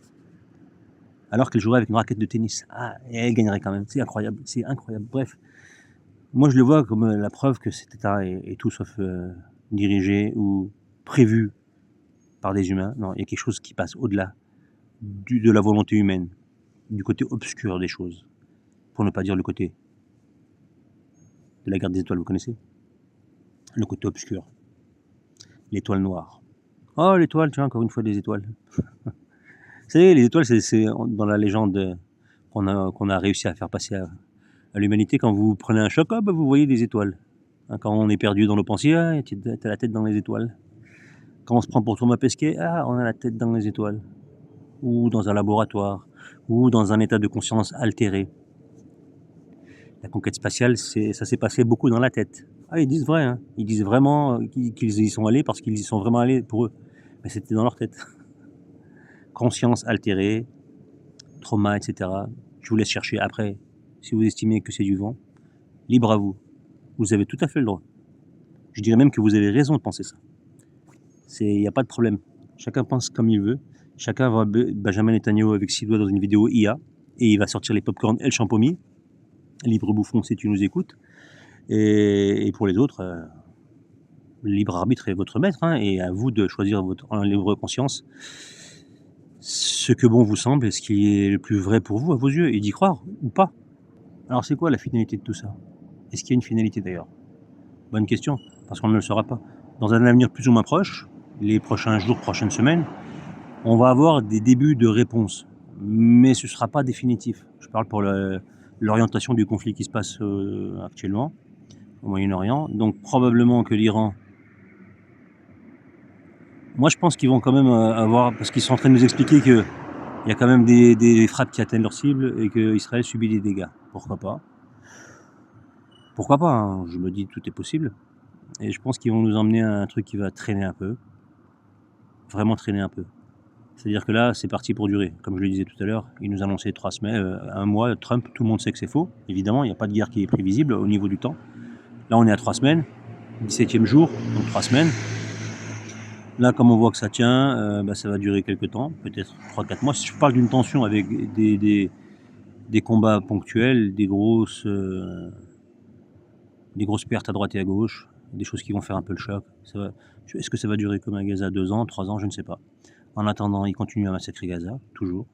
Alors qu'elle jouerait avec une raquette de tennis. Ah, et elle gagnerait quand même. C'est incroyable. C'est incroyable. Bref. Moi, je le vois comme la preuve que cet État est tout sauf dirigé ou prévu par des humains. Non, il y a quelque chose qui passe au-delà de la volonté humaine, du côté obscur des choses. Pour ne pas dire le côté de la guerre des étoiles, vous connaissez? Le côté obscur. L'étoile noire. Oh, l'étoile, tiens, encore une fois des étoiles. Vous savez, les étoiles, c'est dans la légende qu'on a réussi à faire passer à l'humanité. Quand vous prenez un choc, vous voyez des étoiles. Quand on est perdu dans nos pensées, t'as la tête dans les étoiles. Quand on se prend pour Thomas Pesquet, on a la tête dans les étoiles. Ou dans un laboratoire, ou dans un état de conscience altéré. La conquête spatiale, ça s'est passé beaucoup dans la tête. Ils disent vrai, hein. Ils disent vraiment qu'ils y sont allés parce qu'ils y sont vraiment allés pour eux. Mais c'était dans leur tête. Conscience altérée, trauma, etc. Je vous laisse chercher après, si vous estimez que c'est du vent. Libre à vous. Vous avez tout à fait le droit. Je dirais même que vous avez raison de penser ça. Il n'y a pas de problème. Chacun pense comme il veut. Chacun va Benjamin Netanyahu avec 6 doigts dans une vidéo IA et il va sortir les popcorn El Champomy. Libre bouffon si tu nous écoutes. Et pour les autres, libre arbitre est votre maître, hein, et à vous de choisir en libre conscience ce que bon vous semble et ce qui est le plus vrai pour vous à vos yeux et d'y croire ou pas. Alors c'est quoi la finalité de tout ça? Est-ce qu'il y a une finalité d'ailleurs? Bonne question, parce qu'on ne le saura pas. Dans un avenir plus ou moins proche, les prochains jours, prochaines semaines, on va avoir des débuts de réponses, mais ce ne sera pas définitif. Je parle pour l'orientation du conflit qui se passe actuellement au Moyen-Orient. Donc probablement que l'Iran... Moi je pense qu'ils vont quand même avoir... Parce qu'ils sont en train de nous expliquer qu'il y a quand même des frappes qui atteignent leur cible et qu'Israël subit des dégâts. Pourquoi pas? Pourquoi pas, hein. Je me dis tout est possible. Et je pense qu'ils vont nous emmener à un truc qui va traîner un peu. Vraiment traîner un peu. C'est-à-dire que là, c'est parti pour durer. Comme je le disais tout à l'heure, il nous annonçait 3 semaines, un mois, Trump, tout le monde sait que c'est faux. Évidemment, il n'y a pas de guerre qui est prévisible au niveau du temps. Là, on est à 3 semaines, 17e jour, donc 3 semaines. Là, comme on voit que ça tient, ça va durer quelques temps, peut-être 3-4 mois. Si je parle d'une tension avec des combats ponctuels, des grosses pertes à droite et à gauche, des choses qui vont faire un peu le choc. Est-ce que ça va durer comme à Gaza 2 ans, 3 ans, je ne sais pas. En attendant, ils continuent à massacrer Gaza, toujours.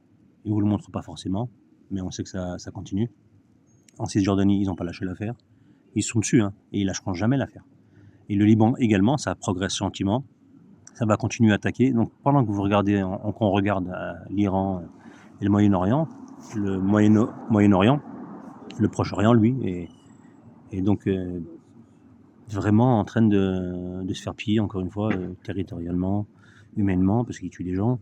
Ils ne vous le montrent pas forcément, mais on sait que ça continue. En Cisjordanie, ils n'ont pas lâché l'affaire. Ils sont dessus, hein, et ils lâcheront jamais l'affaire. Et le Liban également, ça progresse gentiment. Ça va continuer à attaquer. Donc pendant que vous regardez, qu'on regarde l'Iran et le Moyen-Orient, le Proche-Orient, lui, est donc vraiment en train de se faire piller, encore une fois, territorialement, humainement, parce qu'il tue des gens,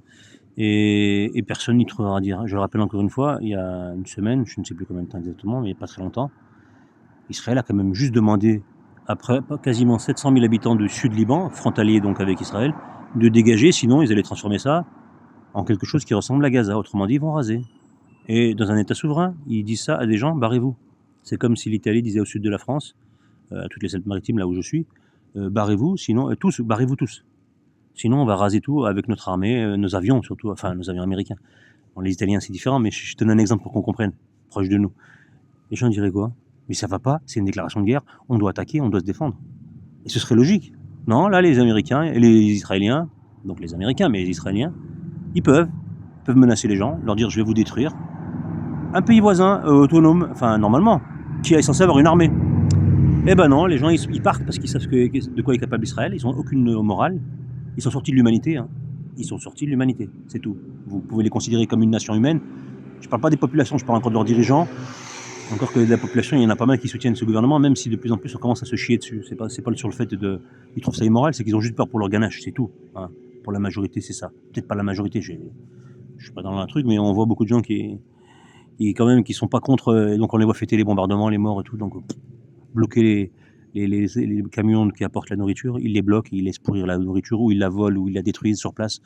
et personne n'y trouvera à dire. Je le rappelle encore une fois, il y a une semaine, je ne sais plus combien de temps exactement, mais il n'y a pas très longtemps, Israël a quand même juste demandé, après quasiment 700 000 habitants du sud Liban, frontalier donc avec Israël, de dégager, sinon ils allaient transformer ça en quelque chose qui ressemble à Gaza. Autrement dit, ils vont raser. Et dans un État souverain, ils disent ça à des gens, barrez-vous. C'est comme si l'Italie disait au sud de la France, à toutes les Alpes-Maritimes, là où je suis, barrez-vous, sinon, barrez-vous tous. Sinon, on va raser tout avec notre armée, nos avions surtout, enfin nos avions américains. Bon, les Italiens, c'est différent, mais je te donne un exemple pour qu'on comprenne, proche de nous. Les gens diraient quoi? Mais ça va pas, c'est une déclaration de guerre, on doit attaquer, on doit se défendre. Et ce serait logique. Non, là, les Américains et les Israéliens, donc les Américains, mais les Israéliens, ils peuvent menacer les gens, leur dire je vais vous détruire. Un pays voisin, autonome, enfin normalement, qui est censé avoir une armée. Eh ben non, les gens ils partent parce qu'ils savent de quoi est capable Israël, ils n'ont aucune morale, ils sont sortis de l'humanité, hein. Ils sont sortis de l'humanité, c'est tout. Vous pouvez les considérer comme une nation humaine. Je parle pas des populations, je parle encore de leurs dirigeants. Encore que de la population, il y en a pas mal qui soutiennent ce gouvernement, même si de plus en plus on commence à se chier dessus. C'est pas sur le fait ils trouvent ça immoral, c'est qu'ils ont juste peur pour leur ganache, c'est tout. Hein. Pour la majorité, c'est ça. Peut-être pas la majorité, je suis pas dans un truc, mais on voit beaucoup de gens qui sont pas contre, et donc on les voit fêter les bombardements, les morts et tout, donc bloquer les camions qui apportent la nourriture, ils les bloquent, ils laissent pourrir la nourriture, ou ils la volent, ou ils la détruisent sur place.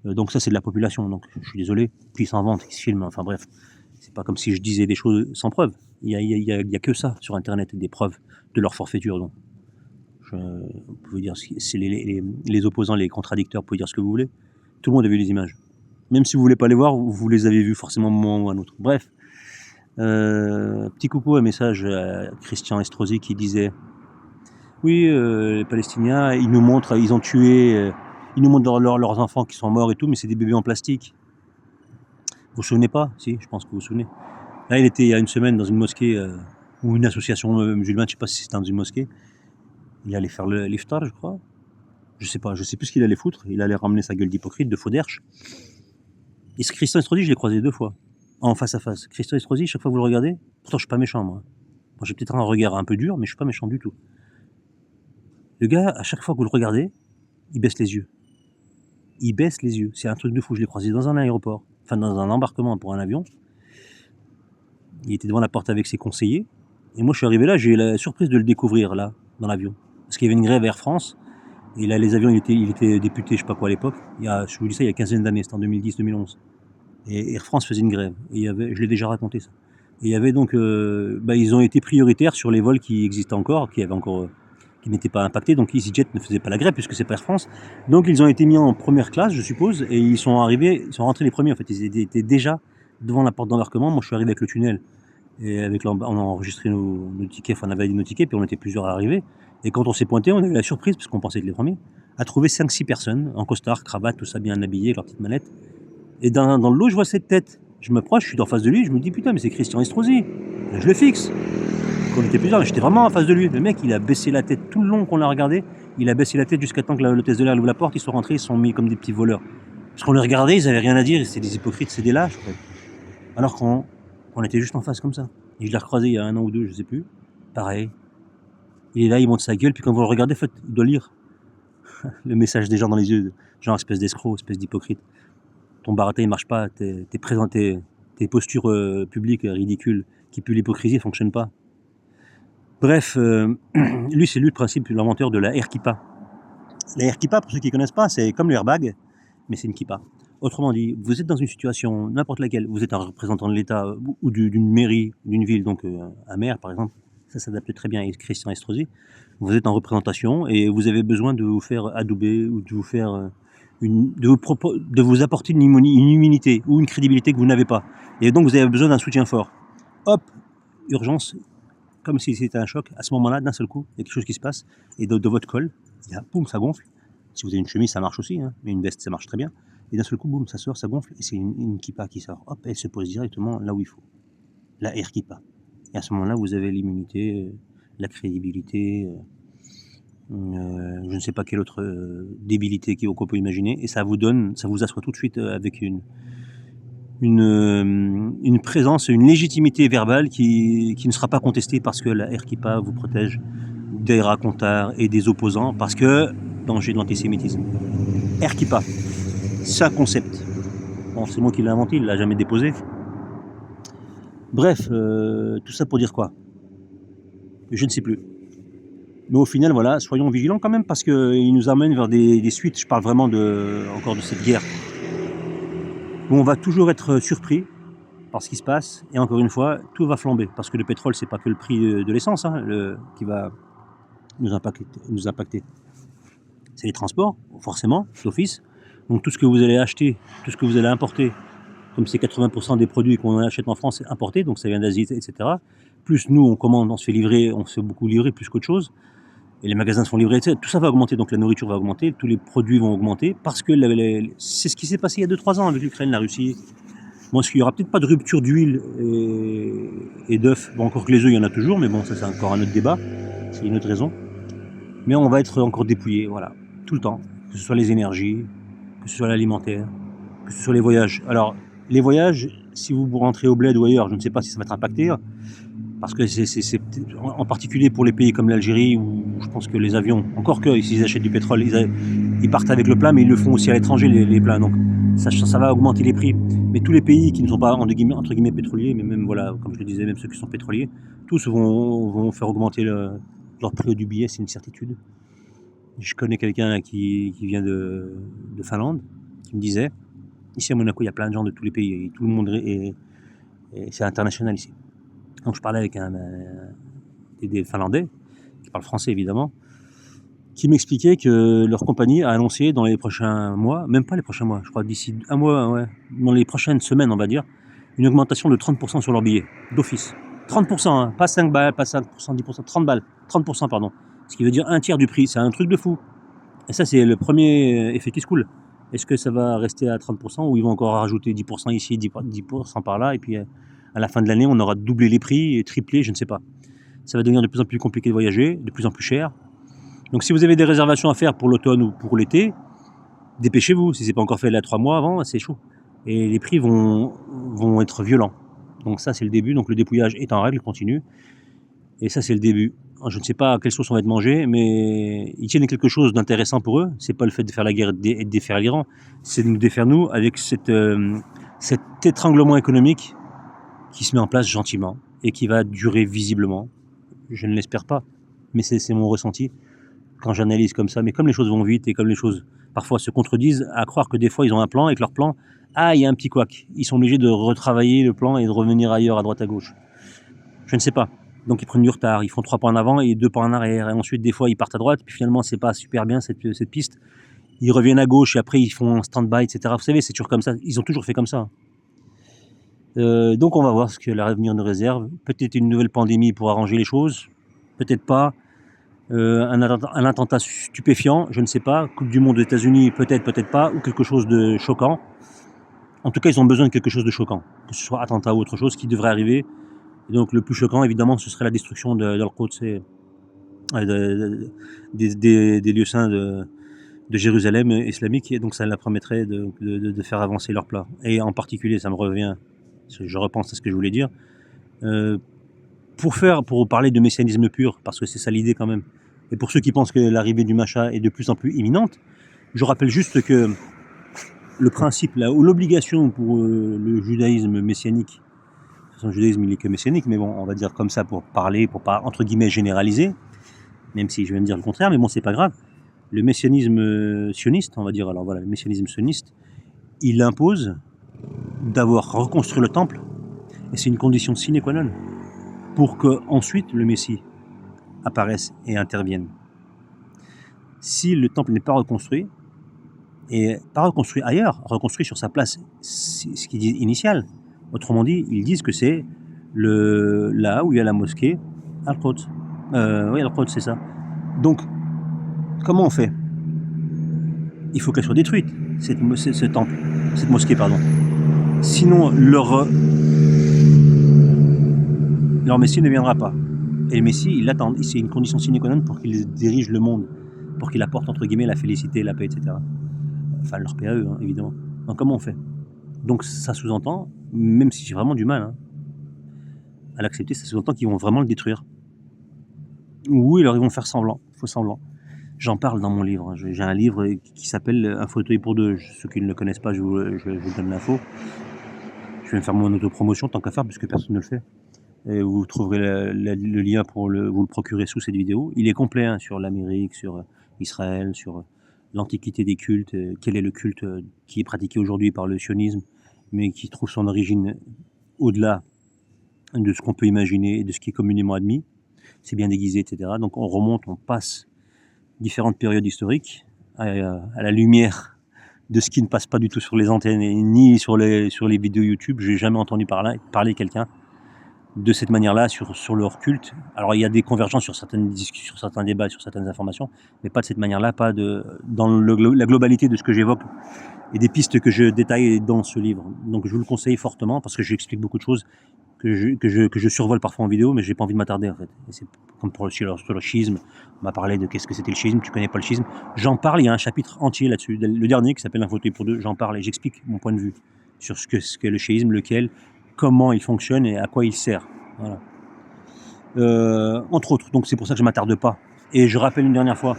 Donc ça, c'est de la population, donc je suis désolé. Puis ils s'en vantent, ils se filment, enfin bref. C'est pas comme si je disais des choses sans preuve. Il y a que ça sur Internet, des preuves de leur forfaiture. Donc, vous pouvez dire, c'est les opposants, les contradicteurs, vous pouvez dire ce que vous voulez. Tout le monde a vu les images. Même si vous voulez pas les voir, vous les avez vues forcément à un moment ou à un autre. Bref, petit coucou, un message à Christian Estrosi qui disait oui, les Palestiniens, ils nous montrent, ils ont tué, ils nous montrent leurs enfants qui sont morts et tout, mais c'est des bébés en plastique. Vous vous souvenez pas? Si, je pense que vous vous souvenez. Là, il était il y a une semaine dans une mosquée ou une association musulmane, je sais pas si c'était dans une mosquée. Il allait faire l'iftar, je crois. Je sais plus ce qu'il allait foutre. Il allait ramener sa gueule d'hypocrite, de faux derche. Et ce Christian Estrosi, je l'ai croisé 2 fois, en face à face. Christian Estrosi, chaque fois que vous le regardez, pourtant je suis pas méchant moi. Bon, j'ai peut-être un regard un peu dur, mais je suis pas méchant du tout. Le gars, à chaque fois que vous le regardez, il baisse les yeux. Il baisse les yeux. C'est un truc de fou. Je l'ai croisé dans un aéroport, enfin dans un embarquement pour un avion. Il était devant la porte avec ses conseillers. Et moi, je suis arrivé là, j'ai eu la surprise de le découvrir là, dans l'avion. Parce qu'il y avait une grève Air France. Et là, les avions, il était député, je sais pas quoi à l'époque. Je vous dis ça, il y a 15 d'années, c'était en 2010-2011. Et Air France faisait une grève. Et je l'ai déjà raconté ça. Et il y avait donc, ils ont été prioritaires sur les vols qui existaient encore, qui n'étaient pas impactés. Donc EasyJet ne faisait pas la grève puisque c'est pas Air France. Donc ils ont été mis en première classe, je suppose, et ils sont rentrés les premiers en fait. Ils étaient déjà devant la porte d'embarquement. Moi je suis arrivé avec le tunnel. Et on a enregistré nos tickets, on avait validé nos tickets, puis on était plusieurs à arriver. Et quand on s'est pointé, on a eu la surprise, parce qu'on pensait être les premiers, à trouver 5-6 personnes, en costard, cravate, tout ça bien habillé, avec leur petite mallette. Et dans le lot, je vois cette tête. Je m'approche, je suis en face de lui, je me dis putain, mais c'est Christian Estrosi. Je le fixe. On était plusieurs, j'étais vraiment en face de lui. Le mec, il a baissé la tête tout le long qu'on l'a regardé. Il a baissé la tête jusqu'à temps que l'hôtesse de l'air ouvre la porte. Ils sont rentrés, ils sont mis comme des petits voleurs. Parce qu'on les regardait, ils avaient rien à dire, c'était des hypocrites, c'est des lâches. Alors qu'on était juste en face comme ça. Et je l'ai recroisé il y a 1 an ou 2, je sais plus. Pareil. Il est là, il monte sa gueule, puis quand vous le regardez, en fait, il doit lire le message des gens dans les yeux. Genre espèce d'escroc, espèce d'hypocrite. Ton baratin il marche pas, tes postures publiques ridicules qui puent l'hypocrisie ne fonctionnent pas. Bref, c'est lui le principe, l'inventeur de la air kippa. La air kippa, pour ceux qui ne connaissent pas, c'est comme le airbag, mais c'est une kippa. Autrement dit, vous êtes dans une situation, n'importe laquelle, vous êtes un représentant de l'État ou d'une mairie, d'une ville, donc un maire par exemple, ça s'adapte très bien à Christian Estrosi. Vous êtes en représentation et vous avez besoin de vous faire adouber ou de vous faire de vous apporter une immunité ou une crédibilité que vous n'avez pas. Et donc vous avez besoin d'un soutien fort. Hop, urgence, comme si c'était un choc. À ce moment-là, d'un seul coup, il y a quelque chose qui se passe et de votre col, boum, ça gonfle. Si vous avez une chemise, ça marche aussi, hein, mais une veste, ça marche très bien. Et d'un seul coup, boum, ça sort, ça gonfle, et c'est une kippa qui sort. Hop, elle se pose directement là où il faut. La air kippa. Et à ce moment-là, vous avez l'immunité, la crédibilité, je ne sais pas quelle autre débilité qu'on peut imaginer, et ça vous assoit tout de suite avec une présence, une légitimité verbale qui ne sera pas contestée parce que la air kippa vous protège des racontars et des opposants, parce que danger de l'antisémitisme. Air kippa. C'est un concept. Bon, c'est moi qui l'ai inventé, il ne l'a jamais déposé. Bref, tout ça pour dire quoi? Je ne sais plus. Mais au final, voilà, soyons vigilants quand même, parce qu'il nous amène vers des suites. Je parle vraiment encore de cette guerre, où on va toujours être surpris par ce qui se passe. Et encore une fois, tout va flamber, parce que le pétrole, c'est pas que le prix de l'essence qui va nous impacter. C'est les transports, forcément, d'office. Donc tout ce que vous allez acheter, tout ce que vous allez importer, comme c'est 80% des produits qu'on achète en France, c'est importé, donc ça vient d'Asie, etc. Plus nous, on commande, on se fait beaucoup livrer plus qu'autre chose. Et les magasins se font livrer, etc. Tout ça va augmenter, donc la nourriture va augmenter, tous les produits vont augmenter, parce que c'est ce qui s'est passé il y a 2-3 ans avec l'Ukraine, la Russie. Bon, est-ce qu'il n'y aura peut-être pas de rupture d'huile et d'œufs? Bon, encore que les œufs, il y en a toujours, mais bon, ça c'est encore un autre débat, c'est une autre raison. Mais on va être encore dépouillé, voilà, tout le temps. Que ce soit les énergies, que ce soit l'alimentaire, que ce soit les voyages. Alors, les voyages, si vous rentrez au bled ou ailleurs, je ne sais pas si ça va être impacté, parce que c'est en particulier pour les pays comme l'Algérie, où je pense que les avions, encore que s'ils achètent du pétrole, ils partent avec le plein, mais ils le font aussi à l'étranger, les pleins, donc ça va augmenter les prix. Mais tous les pays qui ne sont pas entre guillemets pétroliers, mais même, voilà, comme je le disais, même ceux qui sont pétroliers, tous vont faire augmenter leur prix du billet, c'est une certitude. Je connais quelqu'un qui vient de Finlande, qui me disait, ici à Monaco, il y a plein de gens de tous les pays, et tout le monde et c'est international ici. Donc je parlais avec des Finlandais, qui parlent français évidemment, qui m'expliquaient que leur compagnie a annoncé dans les prochains mois, même pas les prochains mois, je crois d'ici un mois, ouais, dans les prochaines semaines on va dire, une augmentation de 30% sur leurs billets, d'office. 30%, hein, pas 5 balles, pas 5%, 10%, 30 balles, 30% pardon. Ce qui veut dire un tiers du prix, c'est un truc de fou. Et ça c'est le premier effet qui se coule. Est-ce que ça va rester à 30% ou ils vont encore rajouter 10% ici, 10% par là, et puis à la fin de l'année on aura doublé les prix, et triplé, je ne sais pas. Ça va devenir de plus en plus compliqué de voyager, de plus en plus cher. Donc si vous avez des réservations à faire pour l'automne ou pour l'été, dépêchez-vous. Si c'est pas encore fait là 3 mois avant, c'est chaud. Et les prix vont être violents. Donc ça c'est le début, donc le dépouillage est en règle, continue. Et ça c'est le début. Je ne sais pas à quelle sauce on va être mangé, mais ils tiennent quelque chose d'intéressant pour eux. C'est pas le fait de faire la guerre et de défaire l'Iran, c'est de nous défaire nous avec cet étranglement économique qui se met en place gentiment et qui va durer visiblement. Je ne l'espère pas, mais c'est mon ressenti quand j'analyse comme ça. Mais comme les choses vont vite et comme les choses parfois se contredisent, à croire que des fois ils ont un plan et que leur plan Ah, il y a un petit couac. Ils sont obligés de retravailler le plan et de revenir ailleurs, à droite à gauche. Je ne sais pas. Donc ils prennent du retard, ils font 3 pas en avant et 2 pas en arrière. Et ensuite, des fois, ils partent à droite, puis finalement, c'est pas super bien cette piste. Ils reviennent à gauche et après, ils font un stand-by, etc. Vous savez, c'est toujours comme ça. Ils ont toujours fait comme ça. Donc on va voir ce que l'avenir nous réserve. Peut-être une nouvelle pandémie pour arranger les choses. Peut-être pas. Un attentat stupéfiant, je ne sais pas. Coupe du monde aux États-Unis, peut-être, peut-être pas. Ou quelque chose de choquant. En tout cas, ils ont besoin de quelque chose de choquant. Que ce soit attentat ou autre chose qui devrait arriver. Et donc le plus choquant, évidemment, ce serait la destruction d'Al-Quds et des lieux saints de Jérusalem islamique. Et donc ça leur permettrait de faire avancer leur plat. Et en particulier, ça me revient, je repense à ce que je voulais dire, pour parler de messianisme pur, parce que c'est ça l'idée quand même. Et pour ceux qui pensent que l'arrivée du Mashiach est de plus en plus imminente, je rappelle juste que le principe, ou l'obligation pour le judaïsme messianique, de toute façon, le judaïsme il est que messianique, mais bon, on va dire comme ça pour parler, pour pas entre guillemets généraliser, même si je viens de dire le contraire, mais bon, c'est pas grave. Le messianisme sioniste, on va dire, alors voilà, le messianisme sioniste, il impose d'avoir reconstruit le temple, et c'est une condition sine qua non pour que ensuite le Messie apparaisse et intervienne. Si le temple n'est pas reconstruit, et pas reconstruit ailleurs, reconstruit sur sa place, ce qu'ils disent initial. Autrement dit, ils disent que c'est là où il y a la mosquée Al-Quds. Oui, Al-Quds, c'est ça. Donc, comment on fait? Il faut qu'elle soit détruite, ce temple, cette mosquée, pardon. Sinon, leur Messie ne viendra pas. Et le Messie, il l'attend. C'est une condition sine qua non pour qu'il dirige le monde, pour qu'il apporte, entre guillemets, la félicité, la paix, etc. Enfin, leur paix à eux, hein, évidemment. Donc, comment on fait? Donc, ça sous-entend, même si j'ai vraiment du mal à l'accepter, ça sous-entend qu'ils vont vraiment le détruire. Oui, alors ils vont faire semblant, faux semblant. J'en parle dans mon livre. J'ai un livre qui s'appelle Un fauteuil pour deux. Ceux qui ne le connaissent pas, je vous donne l'info. Je vais me faire mon autopromotion tant qu'à faire, puisque personne ne le fait. Et vous trouverez le lien pour vous le procurer sous cette vidéo. Il est complet sur l'Amérique, sur Israël, sur l'antiquité des cultes, quel est le culte qui est pratiqué aujourd'hui par le sionisme, mais qui trouve son origine au-delà de ce qu'on peut imaginer et de ce qui est communément admis. C'est bien déguisé, etc. Donc on remonte, on passe différentes périodes historiques à la lumière de ce qui ne passe pas du tout sur les antennes ni sur les vidéos YouTube. Je n'ai jamais entendu parler quelqu'un de cette manière-là sur leur culte. Alors il y a des convergences sur certaines discussions, sur certains débats, sur certaines informations, mais pas de cette manière-là, pas dans la globalité de ce que j'évoque et des pistes que je détaille dans ce livre. Donc je vous le conseille fortement parce que j'explique beaucoup de choses que je survole parfois en vidéo, mais j'ai pas envie de m'attarder en fait. Et c'est comme sur le schisme, on m'a parlé de qu'est-ce que c'était le schisme, tu connais pas le schisme. J'en parle, il y a un chapitre entier là-dessus, le dernier qui s'appelle Un fauteuil pour deux, j'en parle et j'explique mon point de vue sur ce qu'est le schisme, comment il fonctionne et à quoi il sert. Voilà. Entre autres, donc c'est pour ça que je ne m'attarde pas. Et je rappelle une dernière fois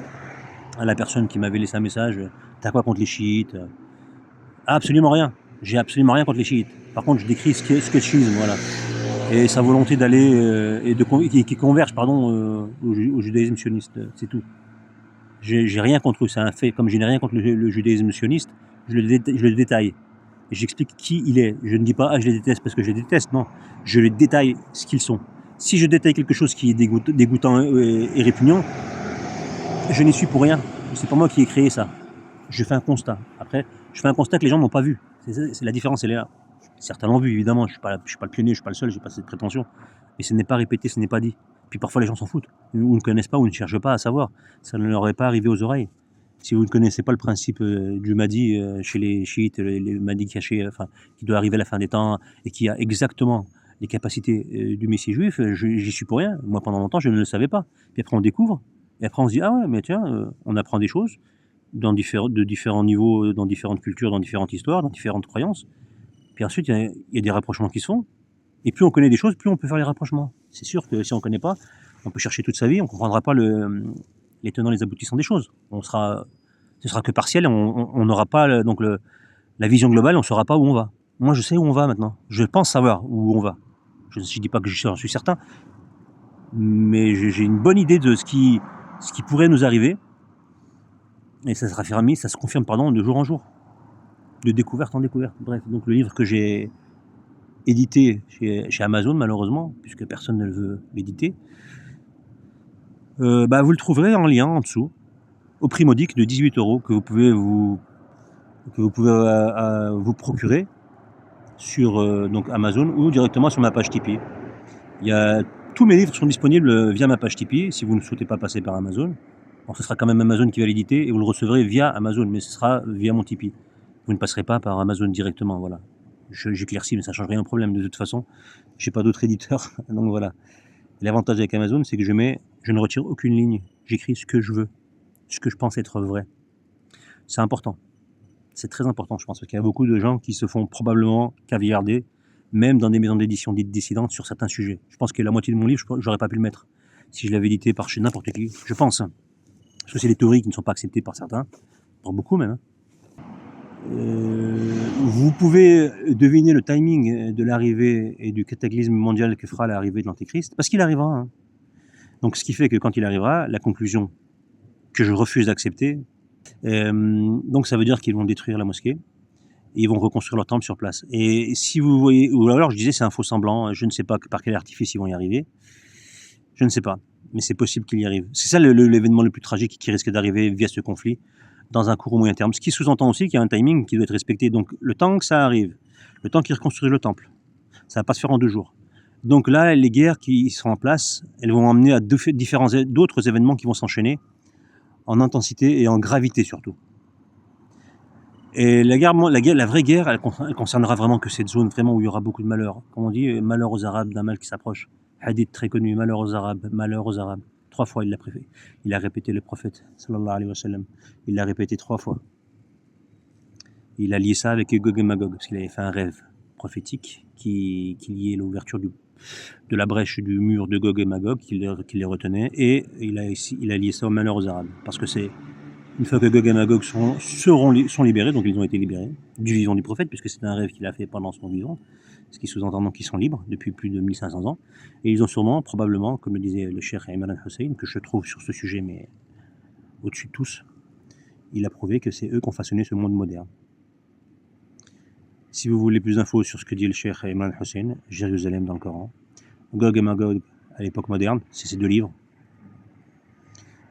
à la personne qui m'avait laissé un message, t'as quoi contre les chiites? Absolument rien. J'ai absolument rien contre les chiites. Par contre, je décris ce qu'est le chiisme, voilà. Et sa volonté d'aller qui converge, au judaïsme sioniste, c'est tout. J'ai rien contre eux, c'est un fait. Comme je n'ai rien contre le judaïsme sioniste, je le détaille. Et j'explique qui il est. Je ne dis pas, je les déteste parce que je les déteste, non. Je les détaille ce qu'ils sont. Si je détaille quelque chose qui est dégoûtant et répugnant, je n'y suis pour rien. C'est pas moi qui ai créé ça. Je fais un constat. Après, je fais un constat que les gens n'ont pas vu. C'est la différence, elle est là. Certains l'ont vu, évidemment. Je suis pas le pionnier, je suis pas le seul, j'ai pas cette prétention. Mais ce n'est pas répété, ce n'est pas dit. Puis parfois les gens s'en foutent, ou ne connaissent pas, ou ne cherchent pas à savoir. Ça ne leur est pas arrivé aux oreilles. Si vous ne connaissez pas le principe du Mahdi chez les chiites, le Mahdi caché, qui doit arriver à la fin des temps et qui a exactement les capacités du Messie juif, j'y suis pour rien. Moi, pendant longtemps, je ne le savais pas. Puis après, on découvre, et après, on se dit, ah ouais, mais tiens, on apprend des choses de différents niveaux, dans différentes cultures, dans différentes histoires, dans différentes croyances. Puis ensuite, il y a des rapprochements qui se font. Et plus on connaît des choses, plus on peut faire les rapprochements. C'est sûr que si on ne connaît pas, on peut chercher toute sa vie, on ne comprendra pas les tenants, les aboutissants des choses. Ce sera que partiel, on n'aura pas la vision globale, on ne saura pas où on va. Moi, je sais où on va maintenant. Je pense savoir où on va. Je ne dis pas que j'en suis certain, mais j'ai une bonne idée de ce qui pourrait nous arriver. Et ça se confirme de jour en jour. de découverte en découverte. Bref, donc le livre que j'ai édité chez Amazon, malheureusement, puisque personne ne veut l'éditer, vous le trouverez en lien en dessous, au prix modique de 18 € que vous pouvez vous procurer sur donc Amazon ou directement sur ma page Tipeee. Tous mes livres sont disponibles via ma page Tipeee si vous ne souhaitez pas passer par Amazon. Bon, ce sera quand même Amazon qui va l'éditer et vous le recevrez via Amazon, mais ce sera via mon Tipeee. Vous ne passerez pas par Amazon directement, voilà. J'éclaircis, mais ça ne change rien au problème. De toute façon, je n'ai pas d'autre éditeur, donc voilà. L'avantage avec Amazon, c'est que je ne retire aucune ligne. J'écris ce que je veux, ce que je pense être vrai. C'est important. C'est très important, je pense, parce qu'il y a beaucoup de gens qui se font probablement caviarder, même dans des maisons d'édition dites dissidentes, sur certains sujets. Je pense que la moitié de mon livre, j'aurais pas pu le mettre si je l'avais édité par chez n'importe qui, je pense. Parce que c'est des théories qui ne sont pas acceptées par certains, pour beaucoup même. Vous pouvez deviner le timing de l'arrivée et du cataclysme mondial que fera l'arrivée de l'Antéchrist, parce qu'il arrivera. Hein. Donc ce qui fait que quand il arrivera, la conclusion que je refuse d'accepter, donc ça veut dire qu'ils vont détruire la mosquée, et ils vont reconstruire leur temple sur place. Et si vous voyez, ou alors je disais c'est un faux semblant, je ne sais pas par quel artifice ils vont y arriver, je ne sais pas, mais c'est possible qu'il y arrive. C'est ça l'événement le plus tragique qui risque d'arriver via ce conflit, dans un court ou moyen terme. Ce qui sous-entend aussi qu'il y a un timing qui doit être respecté. Donc le temps que ça arrive, le temps qu'ils reconstruisent le temple, ça ne va pas se faire en 2 jours. Donc là, les guerres qui seront en place, elles vont amener à d'autres événements qui vont s'enchaîner, en intensité et en gravité surtout. Et la vraie guerre, elle concernera vraiment que cette zone vraiment où il y aura beaucoup de malheur. Comme on dit, malheur aux Arabes d'un mal qui s'approche. Hadith très connu, malheur aux Arabes, malheur aux Arabes. 3 fois il l'a préfet. Il a répété le prophète, sallallahu alayhi wa sallam. Il l'a répété 3 fois. Il a lié ça avec Gog et Magog, parce qu'il avait fait un rêve prophétique qui liait l'ouverture de la brèche du mur de Gog et Magog, qui les retenait, et il a lié ça au malheur aux Arabes. Parce que c'est une fois que Gog et Magog sont libérés, donc ils ont été libérés du vivant du prophète, puisque c'est un rêve qu'il a fait pendant son vivant, ce qui sous-entend donc qu'ils sont libres depuis plus de 1500 ans. Et ils ont sûrement, probablement, comme le disait le cheikh Imran Hussein, que je trouve sur ce sujet, mais au-dessus de tous, il a prouvé que c'est eux qui ont façonné ce monde moderne. Si vous voulez plus d'infos sur ce que dit le cheikh Imran Hussein, Jérusalem dans le Coran, Gog et Magog à l'époque moderne, c'est ces 2 livres.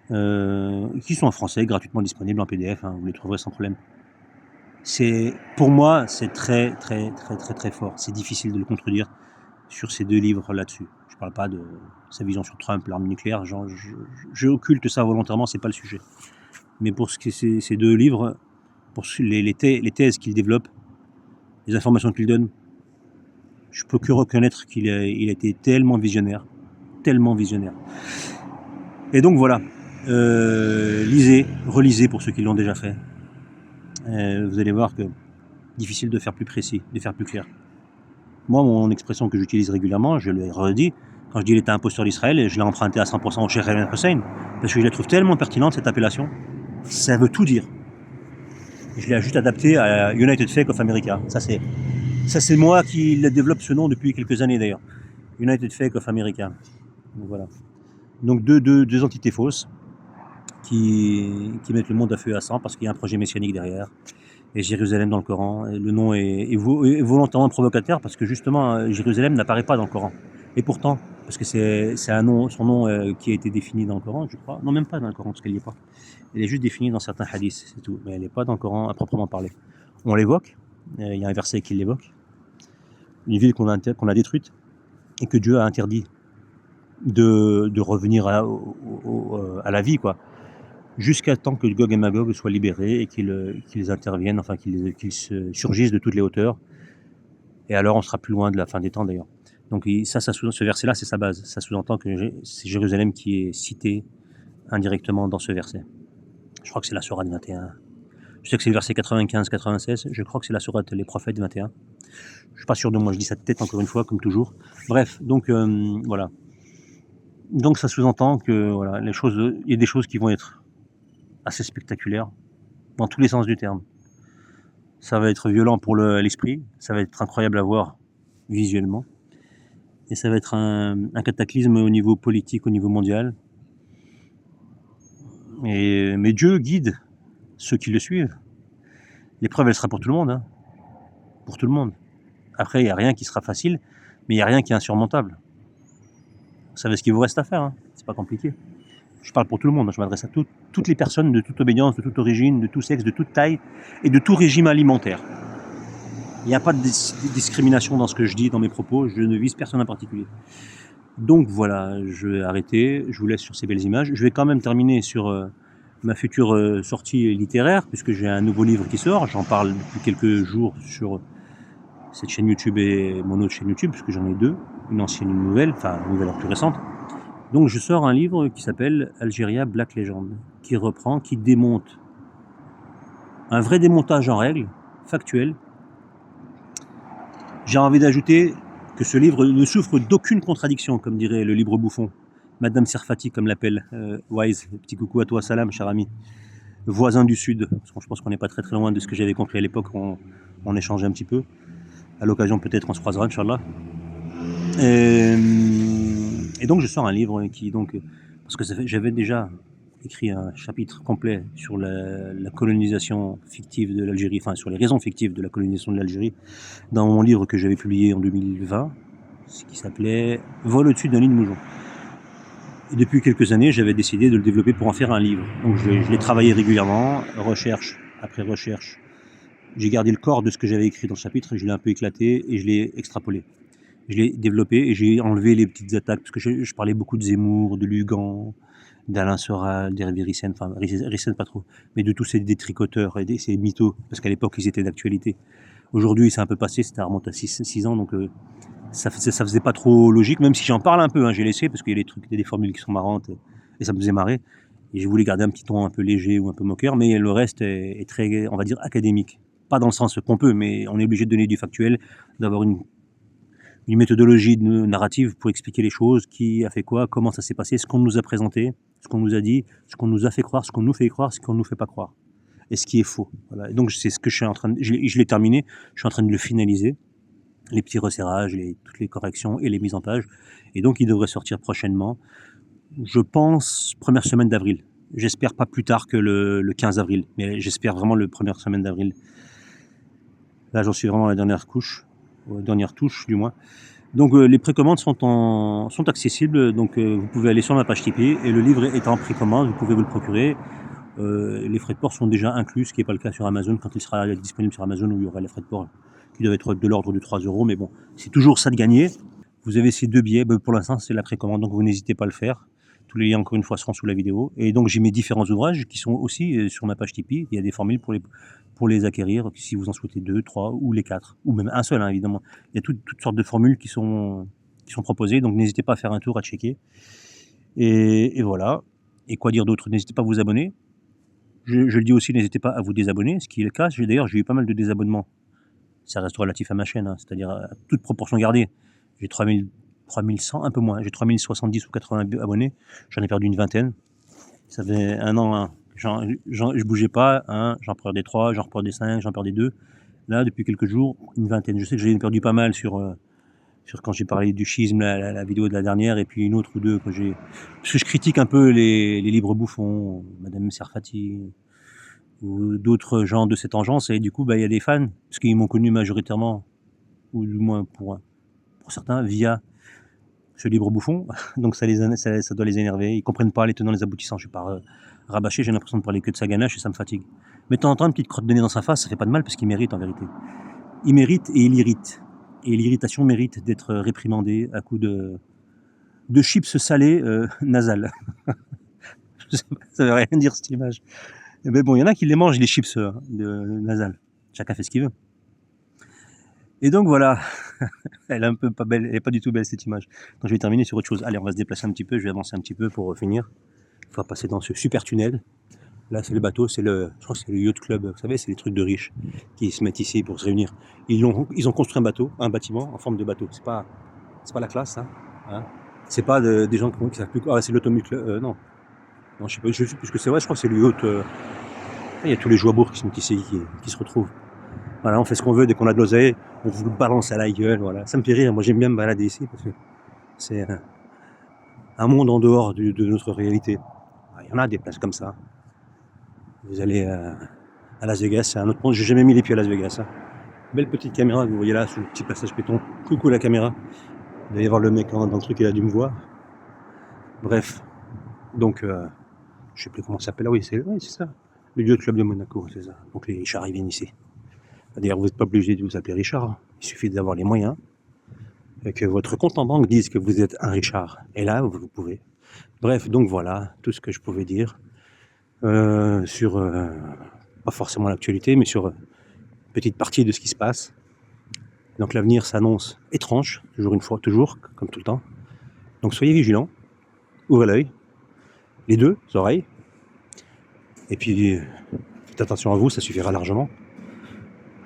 Qui sont en français, gratuitement disponibles en PDF, hein, vous les trouverez sans problème. Pour moi, c'est très très très très très fort. C'est difficile de le contredire sur ces 2 livres là-dessus. Je ne parle pas de sa vision sur Trump, l'arme nucléaire, je occulte ça volontairement, c'est pas le sujet. Mais pour ce qui est ces 2 livres, pour les thèses qu'il développe, les informations qu'il donne, je peux que reconnaître qu'il a été tellement visionnaire. Et donc voilà. Lisez, relisez pour ceux qui l'ont déjà fait. Vous allez voir que difficile de faire plus précis, de faire plus clair. Moi, mon expression que j'utilise régulièrement, je l'ai redit, quand je dis l'État imposteur d'Israël, je l'ai emprunté à 100% au cheikh Imran Hussein, parce que je la trouve tellement pertinente cette appellation, ça veut tout dire. Je l'ai juste adapté à United Fake of America. Ça c'est moi qui développe ce nom depuis quelques années d'ailleurs. United Fake of America. Donc voilà. Donc deux entités fausses qui mettent le monde à feu et à sang parce qu'il y a un projet messianique derrière. Et Jérusalem dans le Coran, et le nom est volontairement provocateur parce que justement Jérusalem n'apparaît pas dans le Coran. Et pourtant, parce que c'est son nom qui a été défini dans le Coran, je crois. Non, même pas dans le Coran, parce qu'elle n'y est pas. Elle est juste définie dans certains hadiths, c'est tout. Mais elle n'est pas dans le Coran à proprement parler. On l'évoque, il y a un verset qui l'évoque. Une ville qu'on a détruite et que Dieu a interdit de revenir à la vie, quoi. Jusqu'à temps que Gog et Magog soient libérés et qu'ils interviennent, enfin qu'ils se surgissent de toutes les hauteurs. Et alors on sera plus loin de la fin des temps d'ailleurs. Donc ce verset-là, c'est sa base. Ça sous-entend que c'est Jérusalem qui est cité indirectement dans ce verset. Je crois que c'est la sourate 21. Je sais que c'est le verset 95-96. Je crois que c'est la sourate Les Prophètes 21. Je suis pas sûr de moi, je dis ça de tête encore une fois, comme toujours. Bref, donc voilà. Donc ça sous-entend que voilà, il y a des choses qui vont être assez spectaculaires, dans tous les sens du terme. Ça va être violent pour l'esprit, ça va être incroyable à voir visuellement, et ça va être un cataclysme au niveau politique, au niveau mondial. Mais Dieu guide ceux qui le suivent. L'épreuve, elle sera pour tout le monde, hein. Pour tout le monde. Après, il n'y a rien qui sera facile, mais il n'y a rien qui est insurmontable. Vous savez ce qu'il vous reste à faire, hein. C'est pas compliqué. Je parle pour tout le monde, je m'adresse à toutes les personnes de toute obédience, de toute origine, de tout sexe, de toute taille et de tout régime alimentaire. Il n'y a pas de discrimination dans ce que je dis, dans mes propos, je ne vise personne en particulier. Donc voilà, je vais arrêter, je vous laisse sur ces belles images. Je vais quand même terminer sur ma future sortie littéraire, puisque j'ai un nouveau livre qui sort, j'en parle depuis quelques jours sur cette chaîne YouTube et mon autre chaîne YouTube, puisque j'en ai deux, une ancienne et une nouvelle, enfin une nouvelle plus récente. Donc je sors un livre qui s'appelle Algéria Black Legend, qui reprend, qui démonte un vrai démontage en règle, factuel. J'ai envie d'ajouter que ce livre ne souffre d'aucune contradiction, comme dirait le libre bouffon, Madame Serfati, comme l'appelle Wise. Petit coucou à toi, salam, cher ami. Voisin du Sud, parce que je pense qu'on n'est pas très loin de ce que j'avais compris à l'époque, on échangeait un petit peu. À l'occasion, peut-être, on se croisera, Inch'Allah. Et donc, je sors un livre qui, donc, parce que j'avais déjà écrit un chapitre complet sur la colonisation fictive de l'Algérie, enfin, sur les raisons fictives de la colonisation de l'Algérie, dans mon livre que j'avais publié en 2020, ce qui s'appelait Vol au-dessus d'un lit de mouton. Et depuis quelques années, j'avais décidé de le développer pour en faire un livre. Donc, je l'ai travaillé régulièrement, recherche après recherche. J'ai gardé le corps de ce que j'avais écrit dans le chapitre, je l'ai un peu éclaté et je l'ai extrapolé. Je l'ai développé et j'ai enlevé les petites attaques, parce que je parlais beaucoup de Zemmour, de Lugan, d'Alain Soral, d'Hervé Rissen, enfin Rissen pas trop, mais de tous ces détricoteurs et ces mythos, parce qu'à l'époque ils étaient d'actualité. Aujourd'hui c'est un peu passé, c'était remonte à 6 ans, donc ça faisait pas trop logique, même si j'en parle un peu, hein, j'ai laissé, parce qu'il y a des trucs, des formules qui sont marrantes, et ça me faisait marrer. Et je voulais garder un petit ton un peu léger ou un peu moqueur, mais le reste est très, on va dire, académique. Pas dans le sens pompeux, mais on est obligé de donner du factuel, d'avoir une méthodologie narrative pour expliquer les choses, qui a fait quoi, comment ça s'est passé, ce qu'on nous a présenté, ce qu'on nous a dit, ce qu'on nous a fait croire, ce qu'on nous fait croire, ce qu'on nous fait pas croire, et ce qui est faux. Voilà. Et donc c'est ce que je suis en train de, je l'ai terminé, je suis en train de le finaliser, les petits resserrages, toutes les corrections et les mises en page, et donc il devrait sortir prochainement, je pense première semaine d'avril. J'espère pas plus tard que le 15 avril, mais j'espère vraiment le première semaine d'avril. Là j'en suis vraiment à la dernière couche, dernière touche du moins. Donc les précommandes sont accessibles, donc vous pouvez aller sur ma page Tipeee et le livre est en précommande, vous pouvez vous le procurer. Les frais de port sont déjà inclus, ce qui n'est pas le cas sur Amazon, quand il sera disponible sur Amazon où il y aura les frais de port qui doivent être de l'ordre de 3 €, mais bon, c'est toujours ça de gagner. Vous avez ces deux billets, pour l'instant c'est la précommande, donc vous n'hésitez pas à le faire. Tous les liens encore une fois seront sous la vidéo. Et donc j'ai mes différents ouvrages qui sont aussi sur ma page Tipeee, il y a des formules pour les acquérir, si vous en souhaitez 2, 3 ou les 4, ou même un seul, hein, évidemment. Il y a toutes sortes de formules qui sont proposées, donc n'hésitez pas à faire un tour, à checker. Et voilà. Et quoi dire d'autre? N'hésitez pas à vous abonner. Je le dis aussi, n'hésitez pas à vous désabonner, ce qui est le cas. D'ailleurs, j'ai eu pas mal de désabonnements. Ça reste relatif à ma chaîne, hein, c'est-à-dire à toute proportion gardée. J'ai 3100, un peu moins, j'ai 3070 ou 80 abonnés, j'en ai perdu une vingtaine. Ça fait un an, hein. Je bougeais pas, hein, j'en perdais 3, j'en reperdais 5, j'en perdais 2. Là, depuis quelques jours, une vingtaine. Je sais que j'ai perdu pas mal sur quand j'ai parlé du schisme, la vidéo de la dernière, et puis une autre ou deux que j'ai... Parce que je critique un peu les libres bouffons, Madame Serfati, ou d'autres gens de cette engeance, et du coup, il y a des fans, parce qu'ils m'ont connu majoritairement, ou du moins pour certains, via ce libre bouffon, donc ça doit les énerver, ils comprennent pas les tenants, les aboutissants, je suis pas rabâché, j'ai l'impression de parler que de sa ganache et ça me fatigue. Mais de temps en temps, une petite crotte de nez dans sa face, ça fait pas de mal parce qu'il mérite en vérité. Il mérite et il irrite. Et l'irritation mérite d'être réprimandée à coups de chips salés nasales. Ça veut rien dire cette image. Mais bon, il y en a qui les mangent, les chips nasales. Chacun fait ce qu'il veut. Et donc voilà, elle est un peu pas belle, elle est pas du tout belle cette image. Donc je vais terminer sur autre chose. Allez, on va se déplacer un petit peu, je vais avancer un petit peu pour finir. On va passer dans ce super tunnel. Là, c'est le bateau, je crois que c'est le yacht club, vous savez, c'est les trucs de riches qui se mettent ici pour se réunir. Ils ont construit un bâtiment en forme de bateau. C'est pas la classe, hein. C'est pas des gens qui savent plus quoi. Ah, c'est l'automobile club, non, je sais pas, je sais plus ce que c'est. Ouais, je crois que c'est le yacht. Il y a tous les jouabourgs qui sont ici, qui se retrouvent. Voilà, on fait ce qu'on veut dès qu'on a de l'oseille, on vous balance à la gueule, voilà. Ça me fait rire, moi j'aime bien me balader ici parce que c'est un monde en dehors de notre réalité. Il y en a des places comme ça. Vous allez à Las Vegas, c'est un autre monde. J'ai jamais mis les pieds à Las Vegas. Hein. Belle petite caméra que vous voyez là, sur le petit passage péton. Coucou la caméra. Il doit y avoir le mec dans le truc, il a dû me voir. Bref, donc je sais plus comment ça s'appelle. Ah oui, c'est ça. Le Yacht Club de Monaco, c'est ça. Donc les Richards, ils viennent ici. D'ailleurs, vous n'êtes pas obligé de vous appeler Richard. Hein. Il suffit d'avoir les moyens. Et que votre compte en banque dise que vous êtes un Richard. Et là, vous pouvez. Bref, donc voilà tout ce que je pouvais dire sur, pas forcément l'actualité, mais sur une petite partie de ce qui se passe. Donc l'avenir s'annonce étrange, toujours, comme tout le temps. Donc soyez vigilants, ouvrez l'œil, les deux oreilles, et puis faites attention à vous, ça suffira largement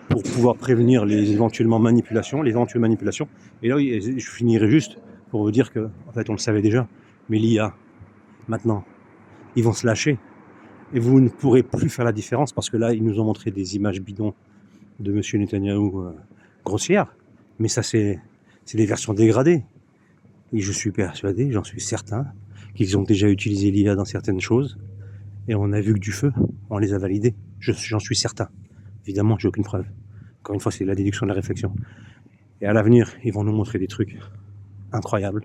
pour pouvoir prévenir les éventuelles manipulations. Et là, je finirai juste pour vous dire que, en fait, on le savait déjà, mais l'IA, maintenant, ils vont se lâcher, et vous ne pourrez plus faire la différence, parce que là, ils nous ont montré des images bidons de M. Netanyahou grossières, mais ça, c'est des versions dégradées. Et je suis persuadé, j'en suis certain, qu'ils ont déjà utilisé l'IA dans certaines choses, et on a vu que du feu, on les a validés. J'en suis certain. Évidemment, j'ai aucune preuve. Encore une fois, c'est la déduction de la réflexion. Et à l'avenir, ils vont nous montrer des trucs incroyables.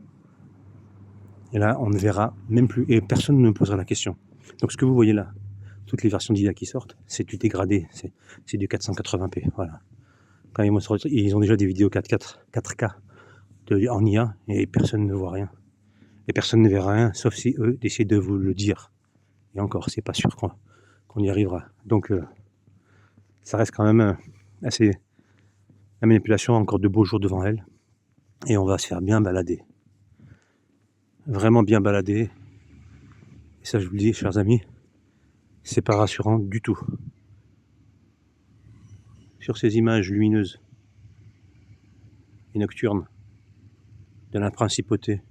Et là, on ne verra même plus, et personne ne me posera la question. Donc ce que vous voyez là, toutes les versions d'IA qui sortent, c'est du dégradé, c'est du 480p. Voilà. Quand ils ont déjà des vidéos 4K en IA, et personne ne voit rien. Et personne ne verra rien, sauf si eux décident de vous le dire. Et encore, c'est pas sûr qu'on y arrivera. Donc, ça reste quand même assez... La manipulation a encore de beaux jours devant elle. Et on va se faire bien balader. Vraiment bien balader. Et ça, je vous le dis, chers amis, c'est pas rassurant du tout. Sur ces images lumineuses et nocturnes de la principauté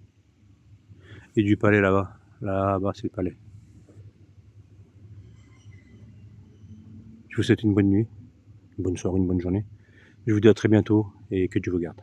et du palais là-bas. Là-bas, c'est le palais. Je vous souhaite une bonne nuit, une bonne soirée, une bonne journée. Je vous dis à très bientôt et que Dieu vous garde.